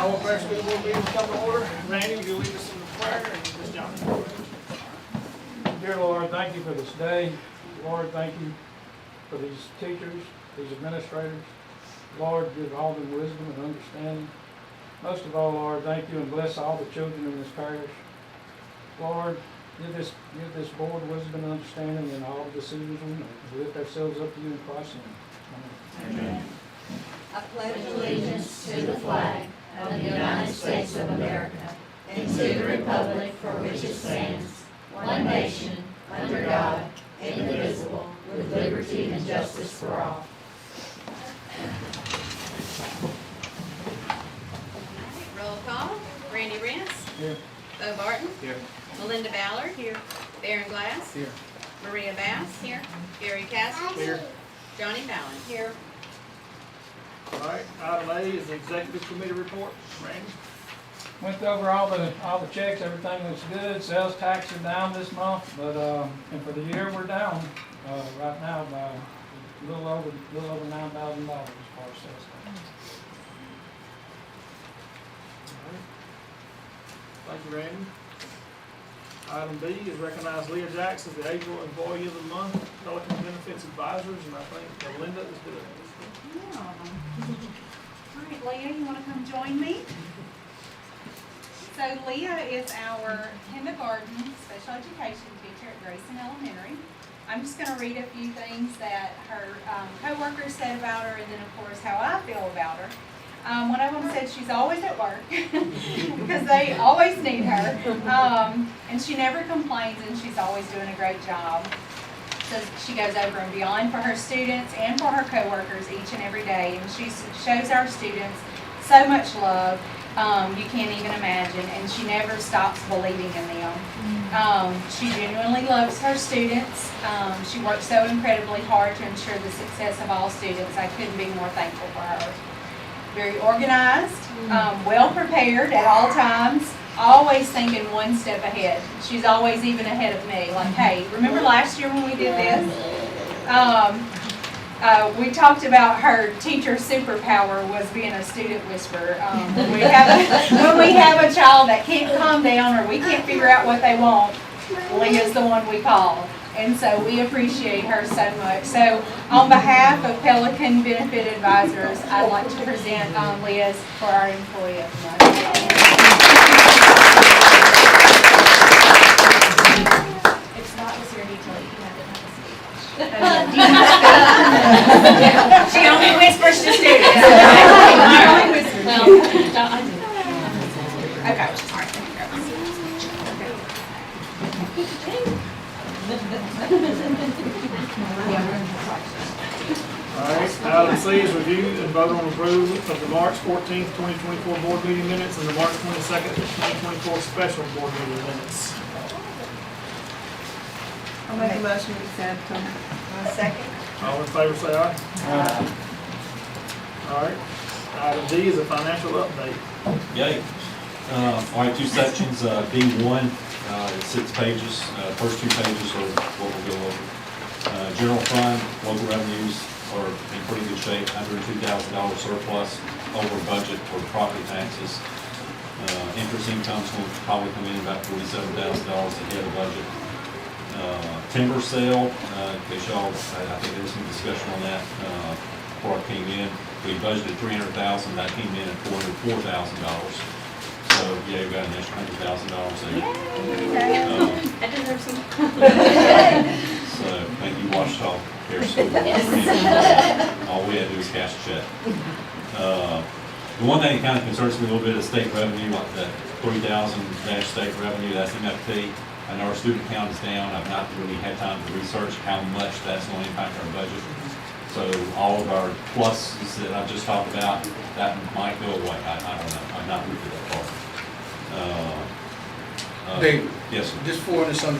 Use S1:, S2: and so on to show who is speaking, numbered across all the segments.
S1: Our Parish School Board meeting come to order. Randy, will you lead us in the prayer, and Ms. Johnson.
S2: Dear Lord, thank you for this day. Lord, thank you for these teachers, these administrators. Lord, give all them wisdom and understanding. Most of all, Lord, thank you and bless all the children in this parish. Lord, give this board wisdom and understanding in all the decisions we make. We lift ourselves up to you in Christ's name. Amen.
S3: Amen. I pledge allegiance to the flag of the United States of America and to the republic for which it stands, one nation, under God, indivisible, with liberty and justice for all.
S4: Roll call. Randy Rance.
S2: Here.
S4: Bo Barton.
S1: Here.
S4: Melinda Ballard. Here. Baron Glass.
S1: Here.
S4: Maria Bass. Here. Gary Cassidy.
S1: Here.
S4: Johnny Fallon. Here.
S1: All right, item A is the executive committee report. Randy?
S2: Went over all the checks, everything looks good. Sales tax are down this month, but and for the year we're down right now by a little over $9,000 as far as sales tax.
S1: All right. Thank you, Randy. Item B is recognize Leah Jackson as the April Employee of the Month, Pelican Benefits Advisors, and I think Melinda is doing this.
S5: Yeah. All right, Leah, you want to come join me? So Leah is our kindergarten special education teacher at Grayson Elementary. I'm just going to read a few things that her co-workers said about her, and then of course how I feel about her. One of them said she's always at work because they always need her, and she never complains, and she's always doing a great job. So she goes over and beyond for her students and for her co-workers each and every day, and she shows our students so much love you can't even imagine, and she never stops believing in them. She genuinely loves her students. She works so incredibly hard to ensure the success of all students. I couldn't be more thankful for her. Very organized, well prepared at all times, always thinking one step ahead. She's always even ahead of me. Like, hey, remember last year when we did this? We talked about her teacher superpower was being a student whisperer. When we have a child that can't calm down or we can't figure out what they want, Leah's the one we call. And so we appreciate her so much. So on behalf of Pelican Benefit Advisors, I'd like to present Leah's for our employee of the month.
S3: It's not just your detail, you have to
S4: She only whispers to students.
S5: Okay.
S1: All right, item C is review and vote on approval of the March 14th, 2024 board meeting minutes and the March 22nd, 2024 special board meeting minutes.
S6: I'll make a motion to accept them.
S3: Second.
S1: All in favor say aye. All right, item D is a financial update.
S7: Yay. All right, two sections. D1, it's 6 pages. First 2 pages are what we'll go over. General fund, local revenues are in pretty good shape, $102,000 surplus over budget for property taxes. Interest income's will probably come in about $47,000 ahead of budget. Timber sale, case y'all, I think there was some discussion on that before I came in. We budgeted $300,000, that came in at $404,000. So yeah, we got an extra $100,000 there.
S4: I deserve some.
S7: So thank you, Washita Care School. All we had to do is cash a check. The one thing that kind of concerns me a little bit is state revenue, like the 3,000 state revenue, that's MFT. I know our student count is down. I've not really had time to research how much that's going to impact our budget. So all of our pluses that I just talked about, that might go away. I don't know. I've not looked at that far.
S8: David,
S7: Yes, sir.
S8: this $400,000,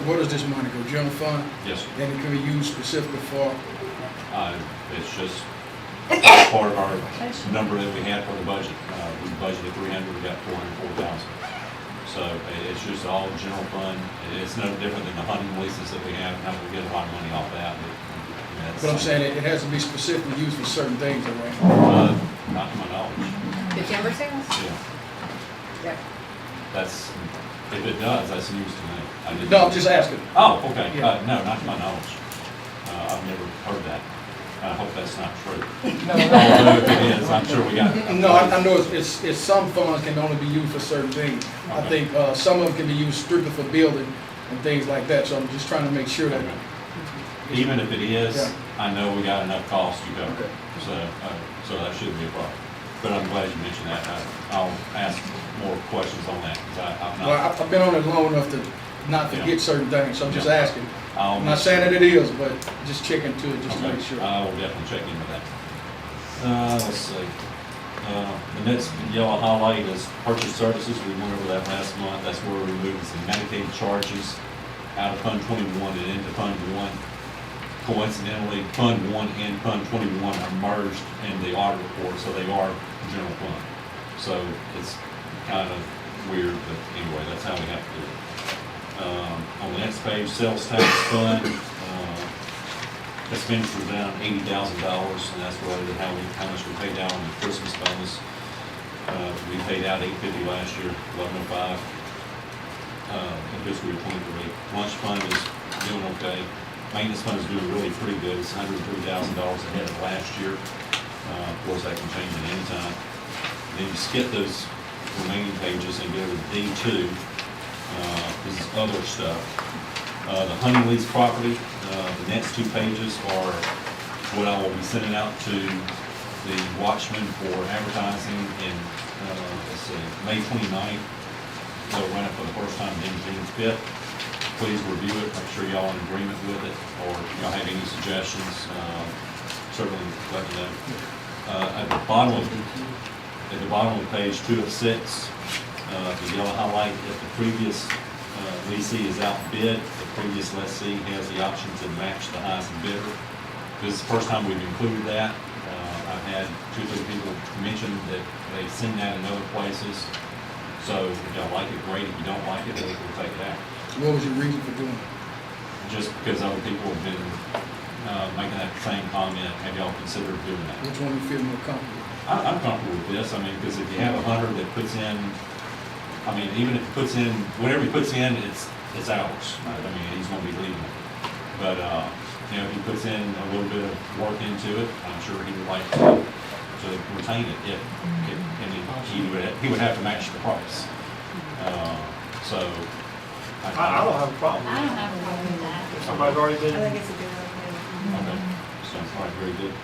S8: where does this money go? General fund?
S7: Yes, sir.
S8: And it can be used specifically for?
S7: It's just part of our number that we had for the budget. We budgeted 300, we got 404,000. So it's just all general fund. It's no different than the hunting leases that we have. Not that we get a lot of money off that, but
S8: But I'm saying it has to be specifically used for certain things, all right?
S7: not to my knowledge.
S4: The timber sales?
S7: Yeah.
S4: Yep.
S7: That's, if it does, that's news to me. I didn't-
S8: No, I'm just asking.
S7: Oh, okay,
S8: Yeah.
S7: no, not to my knowledge. I've never heard that. I hope that's not true.
S2: No,
S7: Although if it is, I'm sure we got.
S8: No, I know it's some funds can only be used for certain things. I
S7: Okay.
S8: think, some of them can be used strictly for building and things like that, so I'm just trying to make sure that.
S7: Even if it is,
S8: Yeah.
S7: I know we got enough cost to cover,
S8: Okay.
S7: so that shouldn't be a problem. But I'm glad you mentioned that. I'll ask more questions on that, because I'm
S8: Well,
S7: not.
S8: I've been on it long enough to not forget certain things, so I'm just
S7: Yeah.
S8: asking.
S7: I'll
S8: I'm not saying that it is, but just check into it, just to
S7: Okay,
S8: make sure.
S7: I will definitely check into that. Let's see. The next yellow highlight is purchase services. We went over that last month. That's where we're moving some Medicaid charges out of Fund 21 and into Fund 1. Coincidentally, Fund 1 and Fund 21 are merged in the audit report, so they are general fund. So it's kind of weird, but anyway, that's how we have to do it. On the next page, sales tax fund, expenditure down $80,000, and that's related to how much we paid out on the Christmas bonus. We paid out $850 last year, $1105, in fiscal year '23. Lunch fund is doing okay. Maintenance fund is doing really pretty good. It's $103,000 ahead of last year. Of course, that can change at any time. Then you skip those remaining pages and go to D2. This is other stuff. The hunting lease property, the next two pages are what I will be sending out to the Watchman for advertising in, let's see, May 29th. They'll run it for the first time June 5th. Please review it, make sure y'all in agreement with it, or if y'all have any suggestions, certainly let me know. At the bottom of page 2 of 6, the yellow highlight, if the previous leasing is outbid, the previous lessee has the option to match the highest bidder. This is the first time we've included that. I've had 2 or 3 people mention that they've seen that in other places. So if y'all like it, great. If you don't like it, we'll take it out.
S8: What was your reason for doing it?
S7: Just because other people have been making that same comment, have y'all considered doing that?
S8: Which one you feel more comfortable?
S7: I'm comfortable with this. I mean, because if you have a hunter that puts in, I mean, even if he puts in, whatever he puts in, it's ours. I mean, he's gonna be leaving it. But, you know, if he puts in a little bit of work into it, I'm sure he would like to retain it if, I mean, he would have to match the price. So.
S1: I don't have a problem.
S3: I don't have a problem with that.
S1: If somebody's already
S6: I
S1: been,
S6: think it's a good idea.
S7: Okay, sounds like very good.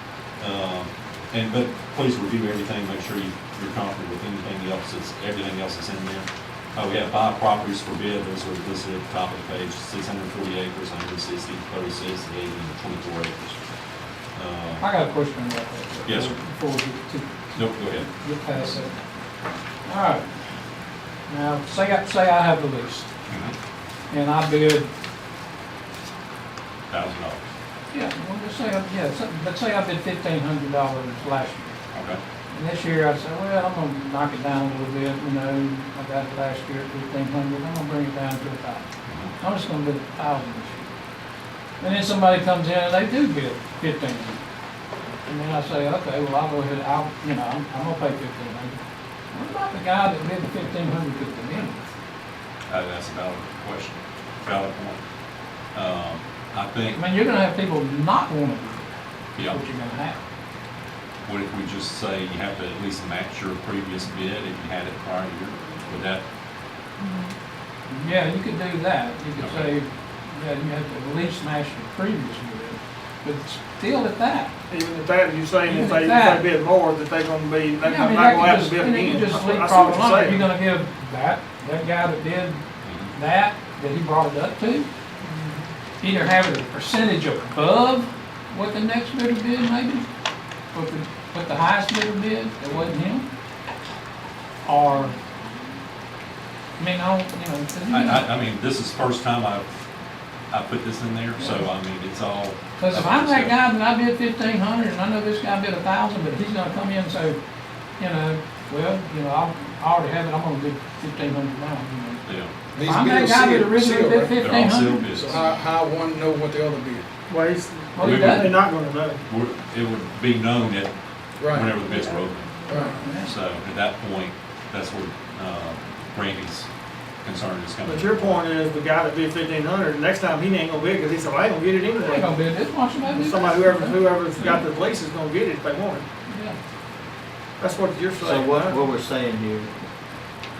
S7: But please review everything, make sure you're comfortable with everything else that's in there. We have 5 properties for bid, those are listed at the top of the page, 640 acres, 160, 36, 80, and 24 acres.
S2: I got a question about that.
S7: Yes, sir.
S2: Before we
S7: Nope, go ahead.
S2: get past that. All right. Now, say I have the lease, and I bid,
S7: $1,000.
S2: yeah, well, just say, but say I bid $1,500 last year.
S7: Okay.
S2: And this year I said, well, I'm gonna knock it down a little bit, you know, I got it last year at 1,500, I'm gonna bring it down to 1,000. I'm just gonna bid 1,000 this year. And then somebody comes in and they do bid 1,500. And then I say, okay, well, I'll go ahead, I'm gonna pay 1,500. What about the guy that bid the 1,500 to begin with?
S7: That's a valid question, valid point. I think,
S2: I mean, you're gonna have people not wanna bid,
S7: yeah,
S2: what you're gonna have.
S7: what if we just say you have to at least match your previous bid if you had it prior year? Would that,
S2: Yeah, you could do that, you could
S7: Okay.
S2: say, yeah, you have to at least match the previous bid, but still at that.
S1: even if that, you're saying if
S2: Even
S1: they,
S2: at
S1: if they bid more, that they're gonna be, they're
S2: Yeah, I
S1: not
S2: mean,
S1: gonna have
S2: that
S1: to bid
S2: could just,
S1: again.
S2: you just leave
S1: I see what
S2: problem
S1: you're
S2: on it,
S1: saying.
S2: you're gonna give that guy that did that he brought it up to, either have it a percentage above what the next bidder bid maybe, what the highest bidder bid, that wasn't him, or, I mean, I don't, you know, 'cause, you know,
S7: I mean, this is the first time I put this in there, so I mean, it's all.
S2: cause if I'm that guy and I bid 1,500 and I know this guy bid 1,000, but he's gonna come in and say, you know, well, you know, I already have it, I'm gonna bid 1,500 now, you know.
S7: Yeah,
S2: If I'm that guy that originally bid
S7: they're all sealed
S2: 1,500,
S7: bids.
S8: So how one know what the other bid?
S1: Well,
S2: well, he
S7: We-
S1: they're
S2: doesn't.
S1: not gonna know.
S7: It would be known at
S8: Right.
S7: whenever the bids were open.
S8: Right.
S7: So at that point, that's where, Randy's concern is coming.
S1: But your point is, the guy that bid 1,500, the next time he ain't gonna bid, cause he said, well, I ain't gonna get it
S2: They ain't
S1: anyway.
S2: gonna bid this, why should I do that?
S1: Somebody, whoever's got the lease is gonna get it if they want it.
S2: Yeah.
S1: That's what you're
S9: So
S1: saying.
S9: what,
S1: right?
S9: what we're saying here,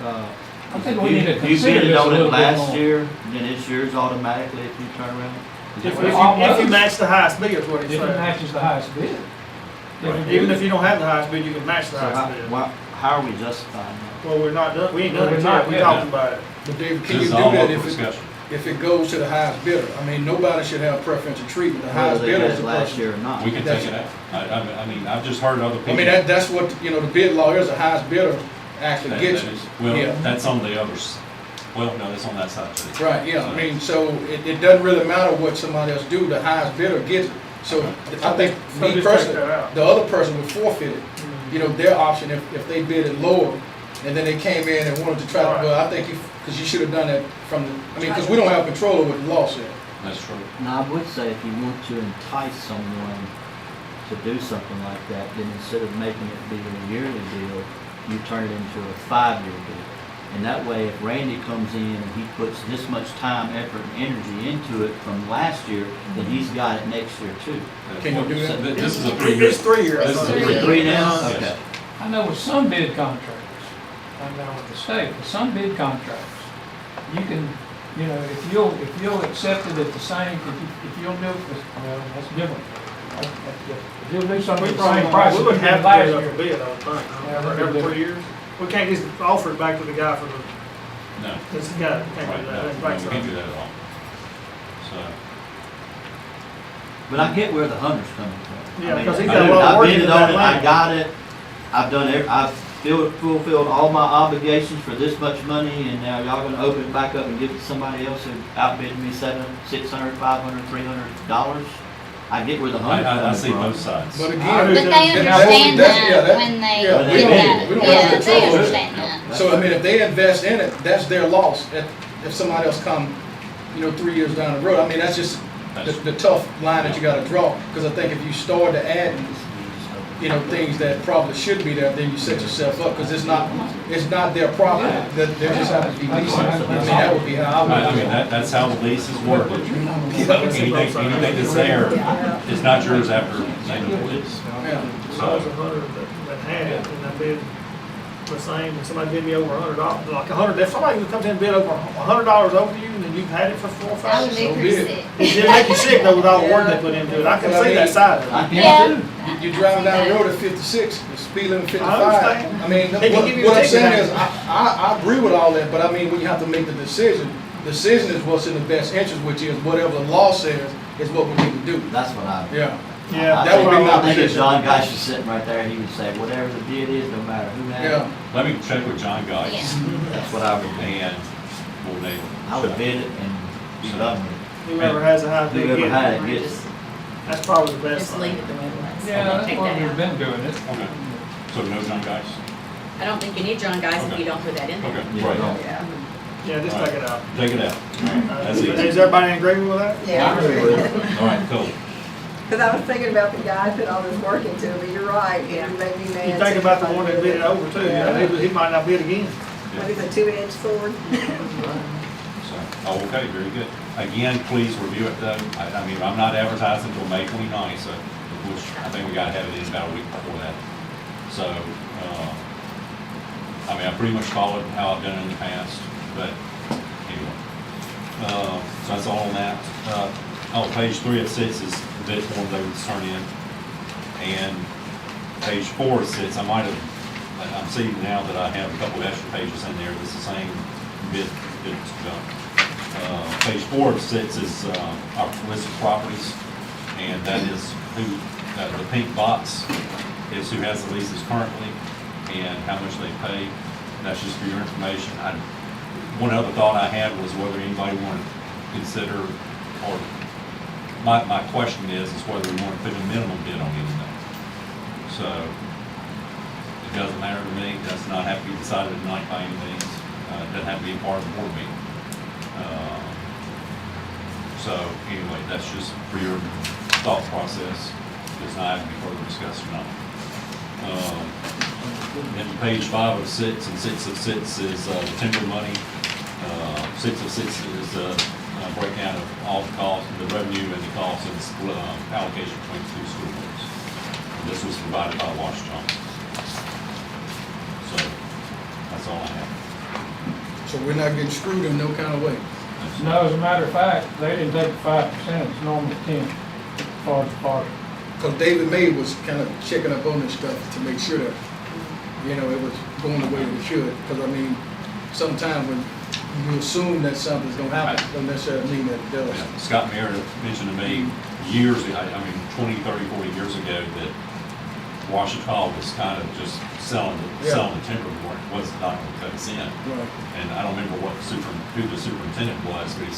S2: I think we need to
S9: you
S2: consider
S9: bid it
S2: this a
S9: on it
S2: little bit
S9: last
S2: more.
S9: year, then it's yours automatically if you turn around? Is
S1: If
S9: that
S1: you,
S9: what-
S1: if you match the highest bid, is what he's
S2: If it
S1: saying.
S2: matches the highest bid.
S1: Even if you don't have the highest bid, you can match the
S9: So how,
S1: highest bid.
S9: how are we justifying that?
S1: Well, we're not done, we ain't done
S2: We're
S1: it
S2: not
S1: yet, we
S2: yet.
S1: talking about it.
S8: But David,
S7: This
S8: can you
S7: is
S8: do
S7: all
S8: that
S7: up for
S8: if
S7: discussion.
S8: it goes to the highest bidder? I mean, nobody should have preferential treatment. The
S9: Whether
S8: highest
S9: they
S8: bidder
S9: had
S8: is
S9: it
S8: the
S9: last
S8: person.
S9: year or not?
S7: We can take it out. I mean, I've just heard other people.
S8: I mean, that's what, the bid law is, the highest bidder actually
S7: that-
S8: gets
S7: that
S8: it.
S7: is- Well,
S8: Yeah.
S7: that's on the others. Well, no, that's on that side too.
S8: Right, yeah, I mean, so it doesn't really matter what somebody else do, the highest bidder gets it. So I think,
S1: So
S8: me
S1: just take
S8: personally,
S1: that out.
S8: the other person would forfeit it. Their option, if they bid it lower, and then they came in and wanted to try to,
S1: Right.
S8: well, I think because you should have done that from the, because we don't have control of what the law said.
S7: That's true.
S9: Now, I would say if you want to entice someone to do something like that, then instead of making it be a yearly deal, you turn it into a 5-year deal. And that way, if Randy comes in and he puts this much time, effort, and energy into it from last year, then he's got it next year too.
S8: Can you do that?
S7: So this is a 3-year.
S1: It's 3 years.
S7: This is a
S1: I think.
S7: 3 year.
S9: 3 now?
S1: Yes.
S9: Okay.
S2: I know with some bid contracts, I know with the state, with some bid contracts, you can, if you'll accept it at the same, if you'll do it, well, that's different. If you'll do something
S1: We
S2: at the
S1: probably,
S2: same price
S1: we
S2: you
S1: wouldn't
S2: did
S1: have to
S2: last
S1: do it up
S2: year.
S1: for bid, I would think,
S2: Yeah,
S1: every 3 years. We can't just offer it back to the guy for the,
S7: No.
S1: this guy, can't
S7: Right,
S1: do
S7: no,
S1: that. That's
S7: no,
S1: right,
S7: we
S1: so.
S7: can't do that at all. So,
S9: But I get where the hunter's coming from.
S1: Yeah,
S9: I mean,
S1: 'cause he's
S7: got a
S1: lot of
S9: I
S1: work
S9: bid
S1: into
S9: it on
S1: that
S9: it, I
S1: land.
S9: got it, I've fulfilled all my obligations for this much money, and now y'all gonna open it back up and give it to somebody else who outbid me $700, $600, $500, $300? I get where the hunter's
S7: I
S9: coming
S7: see
S9: from.
S7: both sides.
S8: But
S1: I
S8: again.
S1: do
S3: But
S1: too.
S3: they understand that when they
S8: yeah,
S3: do
S8: we don't-
S3: that.
S8: we don't have
S3: Yeah,
S8: control
S3: they
S8: of it.
S3: understand that.
S8: So, I mean, if they invest in it, that's their loss. If somebody else come, 3 years down the road, I mean, that's just the tough line that you gotta draw. Because I think if you start to add, things that probably should be there, then you set yourself up, because it's not their property. That they just have to be leasing. I mean, that would be how I
S7: I
S8: would.
S7: mean, that's how the lease is worded.
S8: Yeah.
S7: Anything that's there is not yours after name of the lease.
S8: Yeah.
S1: So I was 100 that had it, and I bid the same, and somebody bid me over $100, like 100, if somebody comes in and bid over $100 over you, and then you've had it for 4 or 5 years.
S8: So be it.
S1: It make you sick though with all the work they put into it, I can see that side of
S9: I
S1: it.
S9: can too.
S8: You're driving down the road at 56, the speed limit 55.
S1: understand.
S8: I mean,
S1: They can give you
S8: what
S1: a
S8: I'm
S1: ticket
S8: saying
S1: now.
S8: is, I agree with all that, but I mean, when you have to make the decision is what's in the best interest, which is whatever the law says is what we need to do.
S9: That's what I.
S8: Yeah.
S1: Yeah,
S9: I
S8: that would be
S9: think-
S8: my
S9: I think if
S8: position.
S9: John Geis was sitting right there, he would say, whatever the bid is, no matter who has
S8: Yeah.
S9: it.
S7: Let me check with John Geis,
S9: That's what I would do.
S7: and we'll name.
S9: I would bid it and be done with it.
S1: Whoever has a high bid,
S9: Whoever
S1: get
S9: had
S1: it.
S9: it gets it.
S1: That's probably the best
S4: Just leave
S1: thing.
S4: it the way it was.
S2: Yeah, that's
S4: Take
S2: what
S4: that
S2: we've
S4: out.
S2: been doing it.
S7: Okay. So no John Geis?
S4: I don't think you need John Guys if you don't put that in there.
S7: Okay,
S9: Yeah,
S7: right.
S9: don't.
S1: Yeah, just take it out.
S7: Take it out. That's
S1: Is
S7: easy.
S1: everybody in agreement with that?
S6: Yeah,
S7: All right, cool.
S6: because I was thinking about the guy put all this work into it, but you're right, it
S4: Yeah.
S6: made me mad.
S1: You think about the one that bid it over too, he might not bid again.
S6: What is a 2-edged sword?
S7: So, oh, okay, very good. Again, please review it though. I mean, I'm not advertising until May 29th, so, which I think we gotta have it in about a week before that. So, I mean, I pretty much followed how I've done it in the past, but anyway. So that's all on that. On page 3 of 6 is the bid form they would turn in. And page 4 of 6, I'm seeing now that I have a couple of extra pages in there. It's the same bid that's done. Page 4 of 6 is our list of properties, and that is the pink box is who has the leases currently and how much they pay. That's just for your information. One other thought I had was whether anybody wanted to consider, or my question is whether we want to put a minimum bid on anything. So it doesn't matter to me. It does not have to be decided tonight by any means. It doesn't have to be a part of the board meeting. So anyway, that's just for your thought process. Does not have to be further discussed tonight. And page 5 of 6 and 6 of 6 is the timber money. 6 of 6 is a breakdown of all the costs, the revenue and the costs and split allocation between 2 school boards. And this was provided by Washington. So that's all I have.
S8: So we're not getting screwed in no kind of way.
S2: No, as a matter of fact, they didn't take 5%, it's normally 10, as far as the park.
S8: Because David May was kind of checking up on this stuff to make sure that, you know, it was going the way it should. Because, I mean, sometimes when you assume that something's going to happen, don't necessarily mean that it does.
S7: Yeah, Scott Meredith mentioned to me years, I mean, 20, 30, 40 years ago that Washita was kind of just selling the timber, was not going to cut us in.
S8: Right.
S7: And I don't remember who the superintendent was, but he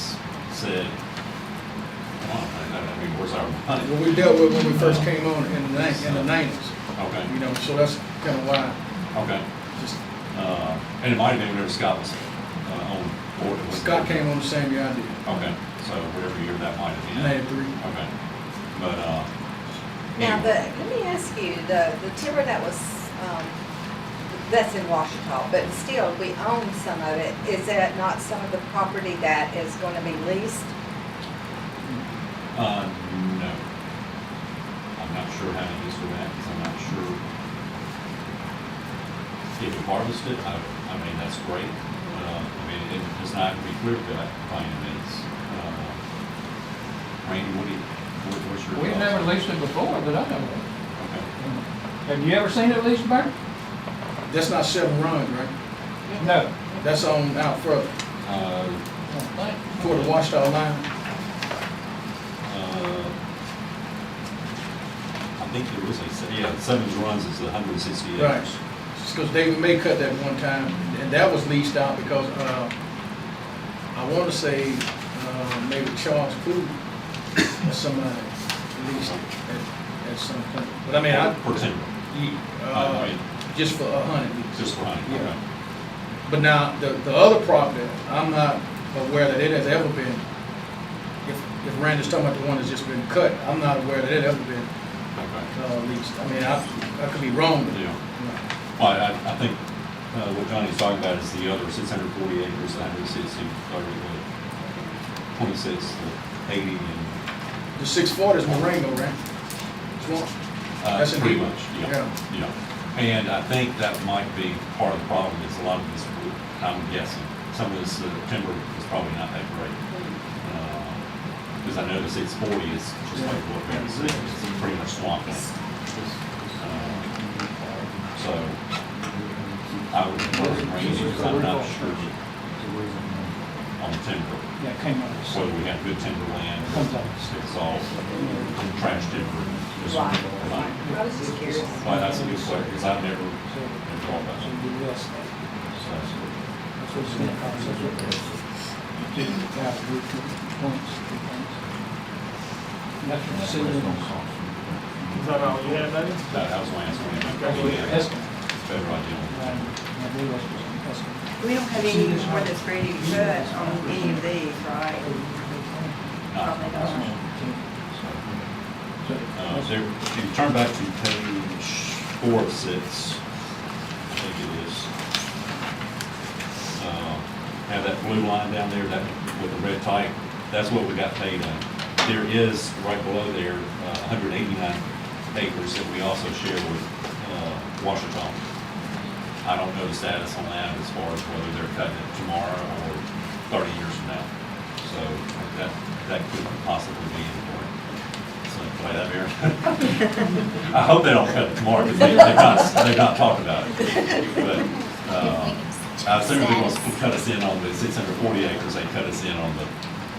S7: said, come on, I mean, where's our money?
S8: Well, we dealt with when we first came on in the 90s,
S7: Okay,
S8: you know, so that's kind of why.
S7: okay.
S8: Just
S7: And it might have been whenever Scott was on board.
S8: Scott came on the same year I did,
S7: Okay, so whatever year that might have been.
S8: 93.
S7: Okay, but,
S6: Now,
S7: anyway.
S6: let me ask you, the timber that was, that's in Washita, but still, we own some of it. Is that not some of the property that is going to be leased?
S7: No. I'm not sure how to answer that, because I'm not sure. If you harvested, I mean, that's great. I mean, it does not be clear cut by any means. Randy, what's your?
S2: We've
S7: thoughts?
S2: never leased it before, that I know of.
S7: Okay.
S2: Have you ever seen it leased, Barry?
S8: That's not 7 runs, right?
S2: No.
S8: That's on out further, toward the Washita line.
S7: I think there was a, 7 runs is 160 acres.
S8: Right. Because David May cut that one time, and that was leased out because, I want to say, maybe Charles Clue or somebody leased it at some point. But I mean,
S7: For timber, I mean,
S8: just for hunting.
S7: just for hunting,
S8: Yeah.
S7: okay.
S8: But now, the other property, I'm not aware that it has ever been, if Randy's talking about the one that's just been cut, I'm not aware that it ever been
S7: Okay.
S8: leased. I mean, I could be wrong, but.
S7: Yeah. Well, I think what Johnny's talking about is the other 640 acres, 160, 26, 80, and
S8: The 640 is Marengo, right? Swamp? That's in
S7: pretty
S8: Heath.
S7: much, yeah. And I think that might be part of the problem is a lot of this, I'm guessing, some of this timber is probably not that great. Because I know the 640 is just like what Barry said, it's pretty much swampland. So I would prefer to range because I'm not sure on the timber,
S2: Yeah, it came out of the
S7: whether we have good timber land, it's all trash timber. Just
S6: Right.
S7: fine.
S6: I was just curious.
S7: Well, that's a good question, because I've never thought about that.
S1: Is that all you had, David?
S7: That was my answer.
S2: That's-
S7: Better idea.
S6: We don't have any more that's ready to cut on any of these, right? Probably not.
S7: There, if you turn back to page 4 of 6, I think it is. Have that blue line down there, that with the red type, that's what we got paid on. There is, right below there, 189 acres that we also share with Washita. I don't know the status on that as far as whether they're cutting it tomorrow or 30 years from now. So that could possibly be in for it. So play that there. I hope they don't cut it tomorrow because they've not talked about it. But I assume they're going to cut us in on the 640 acres. They cut us in on the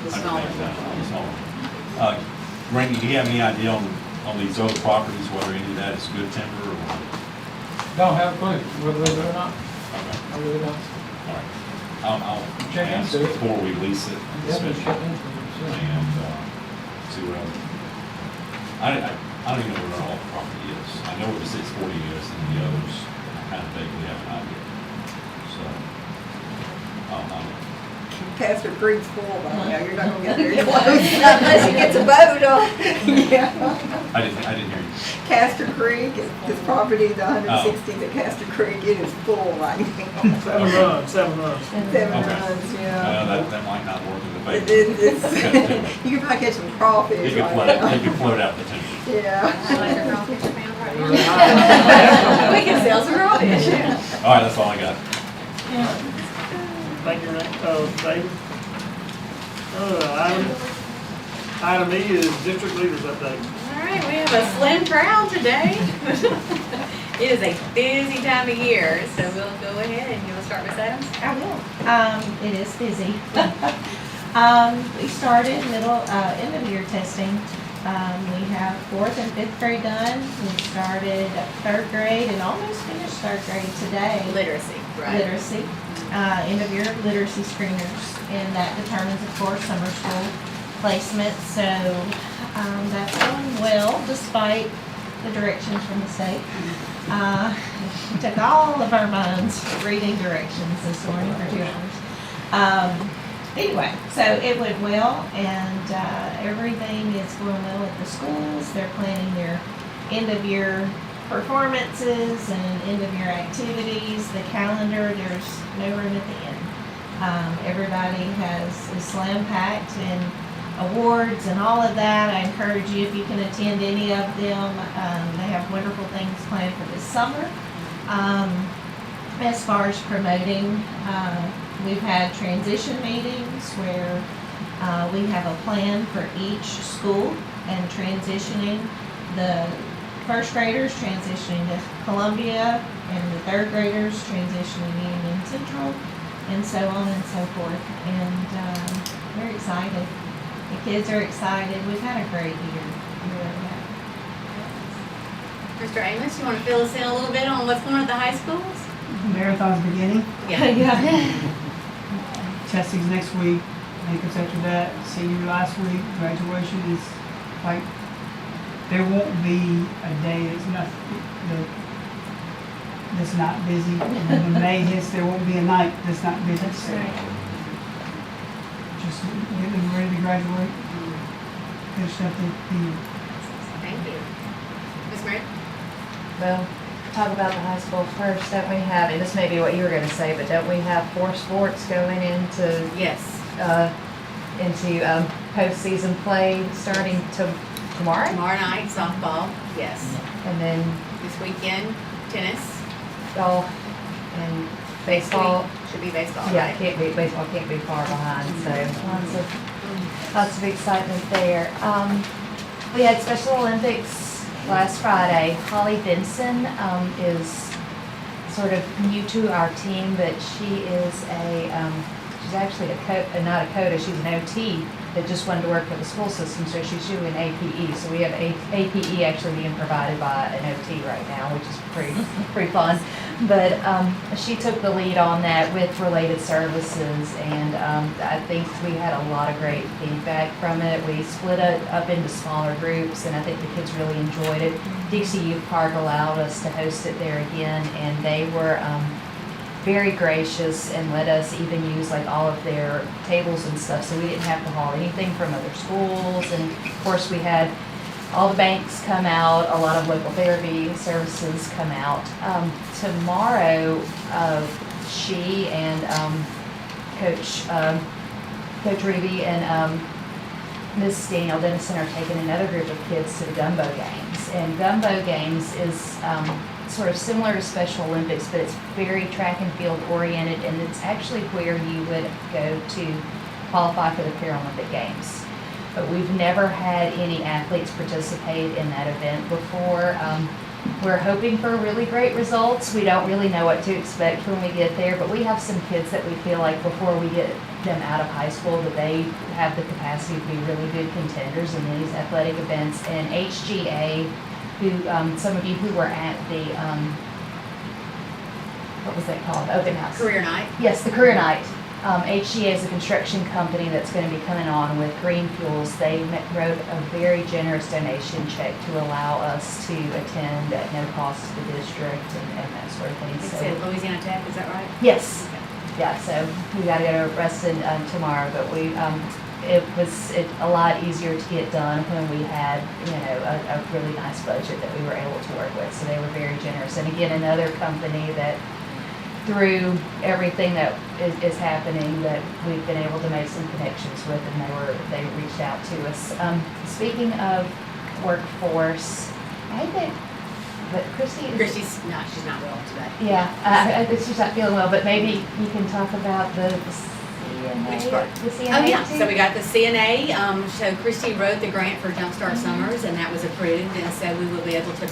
S7: 189 on the smaller. Randy, do you have any idea on these other properties whether any of that is good timber or?
S2: Don't have a clue whether they do or not.
S7: Okay.
S2: I really don't.
S7: All right. I'll
S2: Check
S7: ask
S2: into it.
S7: before we lease it,
S2: Yeah, we
S7: especially,
S2: check into it.
S7: and see what else. I don't even know where all the property is. I know where the 640 is, and the others, I kind of vaguely have an idea. So,
S6: Pastor Creek's full by now, you're not gonna get there unless he gets a boat on. Yeah.
S7: I didn't hear you.
S6: Castor Creek is probably property, the 160th at Castor Creek, it is full right now.
S1: 7 runs, 7 runs.
S6: 7
S7: Okay.
S6: runs, yeah.
S7: That might not work in the
S6: It,
S7: bank.
S6: it's, you could probably catch some crawfish
S7: You could
S6: right
S7: float,
S6: now.
S7: you could float out the tender.
S6: Yeah.
S4: I like the crawfish pound right
S1: We're
S4: now.
S1: high.
S4: We can sell some crawfish, yeah.
S7: All right, that's all I got.
S1: Thank you, David. Item E is district leaders update.
S4: All right, we have a slim crowd today. It is a busy time of year, so we'll go ahead and you'll start with Adams.
S3: I will. It is busy. We started end of year testing. We have 4th and 5th grade done. We started 3rd grade and almost finished 3rd grade today.
S4: Literacy, right?
S3: Literacy, end of year literacy screeners, and that determines, of course, summer school placement. So that's going well despite the directions from the state. We took all of our minds reading directions this morning for 2 hours. Anyway, so it went well, and everything is going well at the schools. They're planning their end of year performances and end of year activities. The calendar, there's no room at the end. Everybody is slam packed, and awards and all of that. I encourage you, if you can attend any of them. They have wonderful things planned for this summer. As far as promoting, we've had transition meetings where we have a plan for each school and transitioning the first graders transitioning to Columbia, and the 3rd graders transitioning to Union Central, and so on and so forth. And we're excited. The kids are excited. We've had a great year. We really have.
S4: Mr. Amos, you want to fill us in a little bit on what's going on at the high schools?
S10: Marathon's beginning.
S4: Yeah.
S10: Testing's next week. Makeups after that. Senior last week. Graduation is like, there won't be a day that's not busy. And when May hits, there won't be a night that's not busy. So just getting ready to graduate. Finish up the year.
S4: Thank you. Ms. Mary?
S11: Well, talk about the high school first, don't we have, and this may be what you were gonna say, but don't we have 4 sports going into,
S4: Yes.
S11: postseason play starting tomorrow?
S4: Tomorrow night, softball, yes.
S11: And then
S4: This weekend, tennis.
S11: golf and baseball.
S4: Should be baseball,
S11: Yeah,
S4: right?
S11: baseball can't be far behind, so lots of excitement there. We had Special Olympics last Friday. Holly Benson is sort of new to our team, but she is she's actually not a CODA, she's an OT that just wanted to work for the school system, so she's doing APE. So we have APE actually being provided by an OT right now, which is pretty fun. But she took the lead on that with related services, and I think we had a lot of great feedback from it. We split it up into smaller groups, and I think the kids really enjoyed it. Dixie Youth Park allowed us to host it there again, and they were very gracious and let us even use like all of their tables and stuff, so we didn't have to haul anything from other schools. And of course we had all the banks come out, a lot of local therapy services come out. Tomorrow, she and Coach Ruby and Ms. Danielle Dennison are taking another group of kids to the Gumbo Games. And Gumbo Games is sort of similar to Special Olympics, but it's very track and field oriented, and it's actually where you would go to qualify for the Paralympic Games. But we've never had any athletes participate in that event before. We're hoping for really great results. We don't really know what to expect when we get there, but we have some kids that we feel like before we get them out of high school that they have the capacity to be really good contenders in these athletic events. And HGA, who some of you who were at the what was that called? Open house.
S4: Career night.
S11: Yes, the career night. HGA is a construction company that's going to be coming on with green fuels. They wrote a very generous donation check to allow us to attend at no cost to the district and that sort of thing.
S4: It
S11: So,
S4: said Louisiana Tech, is that right?
S11: yes. Yeah, so we got to go to Ruston tomorrow, but it was a lot easier to get done when we had, a really nice budget that we were able to work with. So they were very generous. And again, another company that through everything that is happening that we've been able to make some connections with, and they reached out to us. Speaking of workforce, I think that
S4: Christy's not well today.
S11: yeah, I think she's not feeling well, but maybe you can talk about the CNA.
S4: Which part?
S11: The CNA.
S4: Oh, yeah,
S11: too?
S4: so we got the CNA, so Christy wrote the grant for Jumpstart Summers, and that was approved, and so we will be able to,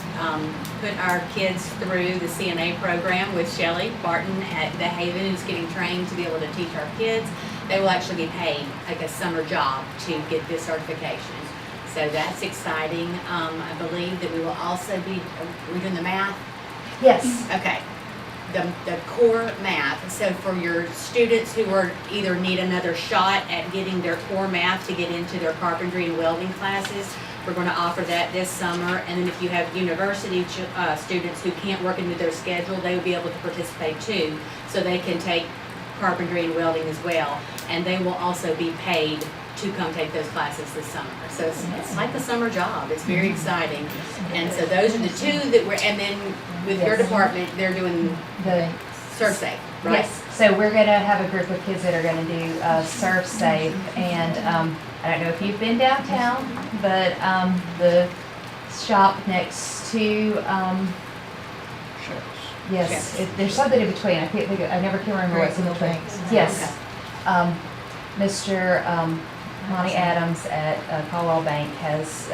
S4: put our kids through the CNA program with Shelley Barton at the Haven, who's getting trained to be able to teach our kids. They will actually be paid like a summer job to get this certification. So that's exciting. I believe that we will also be, we're doing the math?
S11: Yes.
S4: Okay. The core math, so for your students who are either need another shot at getting their core math to get into their carpentry and welding classes, we're going to offer that this summer. And then if you have university students who can't work into their schedule, they will be able to participate too, so they can take carpentry and welding as well. And they will also be paid to come take those classes this summer. So it's like a summer job. It's very exciting. And so those are the two that we're, and then with your department, they're doing
S11: The
S4: ServSafe, right?
S11: Yes, so we're gonna have a group of kids that are gonna do ServSafe, and I don't know if you've been downtown, but the shop next to yes, there's something in between. I can't think of, I never can remember what's in between. Yes, Mr. Monty Adams at Caldwell Bank has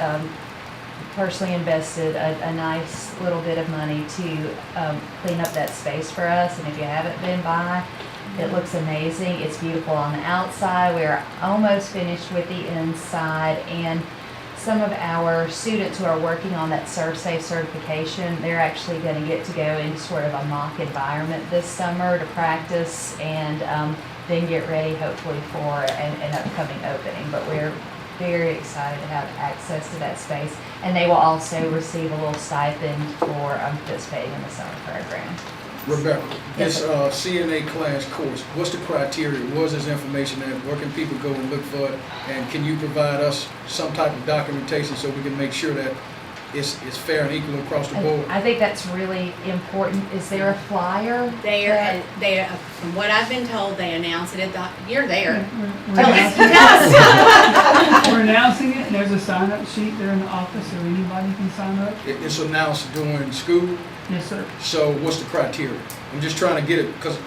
S11: personally invested a nice little bit of money to clean up that space for us. And if you haven't been by, it looks amazing. It's beautiful on the outside. We're almost finished with the inside. And some of our students who are working on that ServSafe certification, they're actually going to get to go into sort of a mock environment this summer to practice and then get ready hopefully for an upcoming opening. But we're very excited to have access to that space. And they will also receive a little stipend for participating in the summer program.
S8: Rebecca,
S11: Yes,
S8: this CNA class course, what's the criteria? What's this information at? Where can people go and look for it? And can you provide us some type of documentation so we can make sure that it's fair and equal across the board?
S11: I think that's really important. Is there a flyer?
S4: They from what I've been told, they announce it at the, you're there.
S10: We're announcing it, and there's a sign-up sheet there in the office, so anybody can sign up.
S8: It's announced during school,
S10: Yes, sir.
S8: so what's the criteria? I'm just trying to get it, because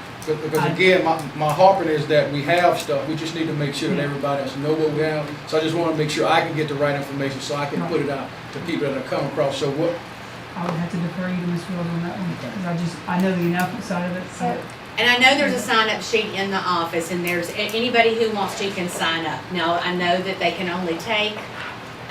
S8: again, my harping is that we have stuff, we just need to make sure that everybody else know what we have. So I just want to make sure I can get the right information so I can put it out to people that are coming across. So what?
S10: I would have to defer you to Ms. Wills on that one, because I know the announcement side of it, so.
S4: And I know there's a sign-up sheet in the office, and there's, anybody who wants to can sign up. Now, I know that they can only take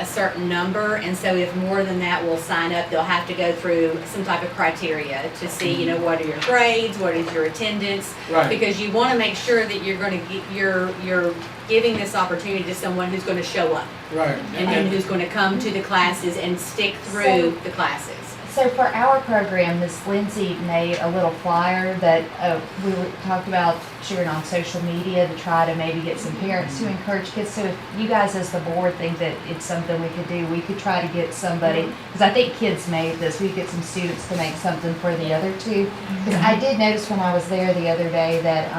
S4: a certain number, and so if more than that will sign up, they'll have to go through some type of criteria to see, what are your grades, what is your attendance,
S8: Right.
S4: because you want to make sure that you're going to get, you're giving this opportunity to someone who's going to show up
S8: Right.
S4: and who's going to come to the classes and stick through the classes.
S11: So for our program, Ms. Lindsay made a little flyer that we talked about sharing on social media to try to maybe get some parents to encourage kids. So if you guys as the board think that it's something we could do, we could try to get somebody, because I think kids made this, we could get some students to make something for the other two. Because I did notice when I was there the other day that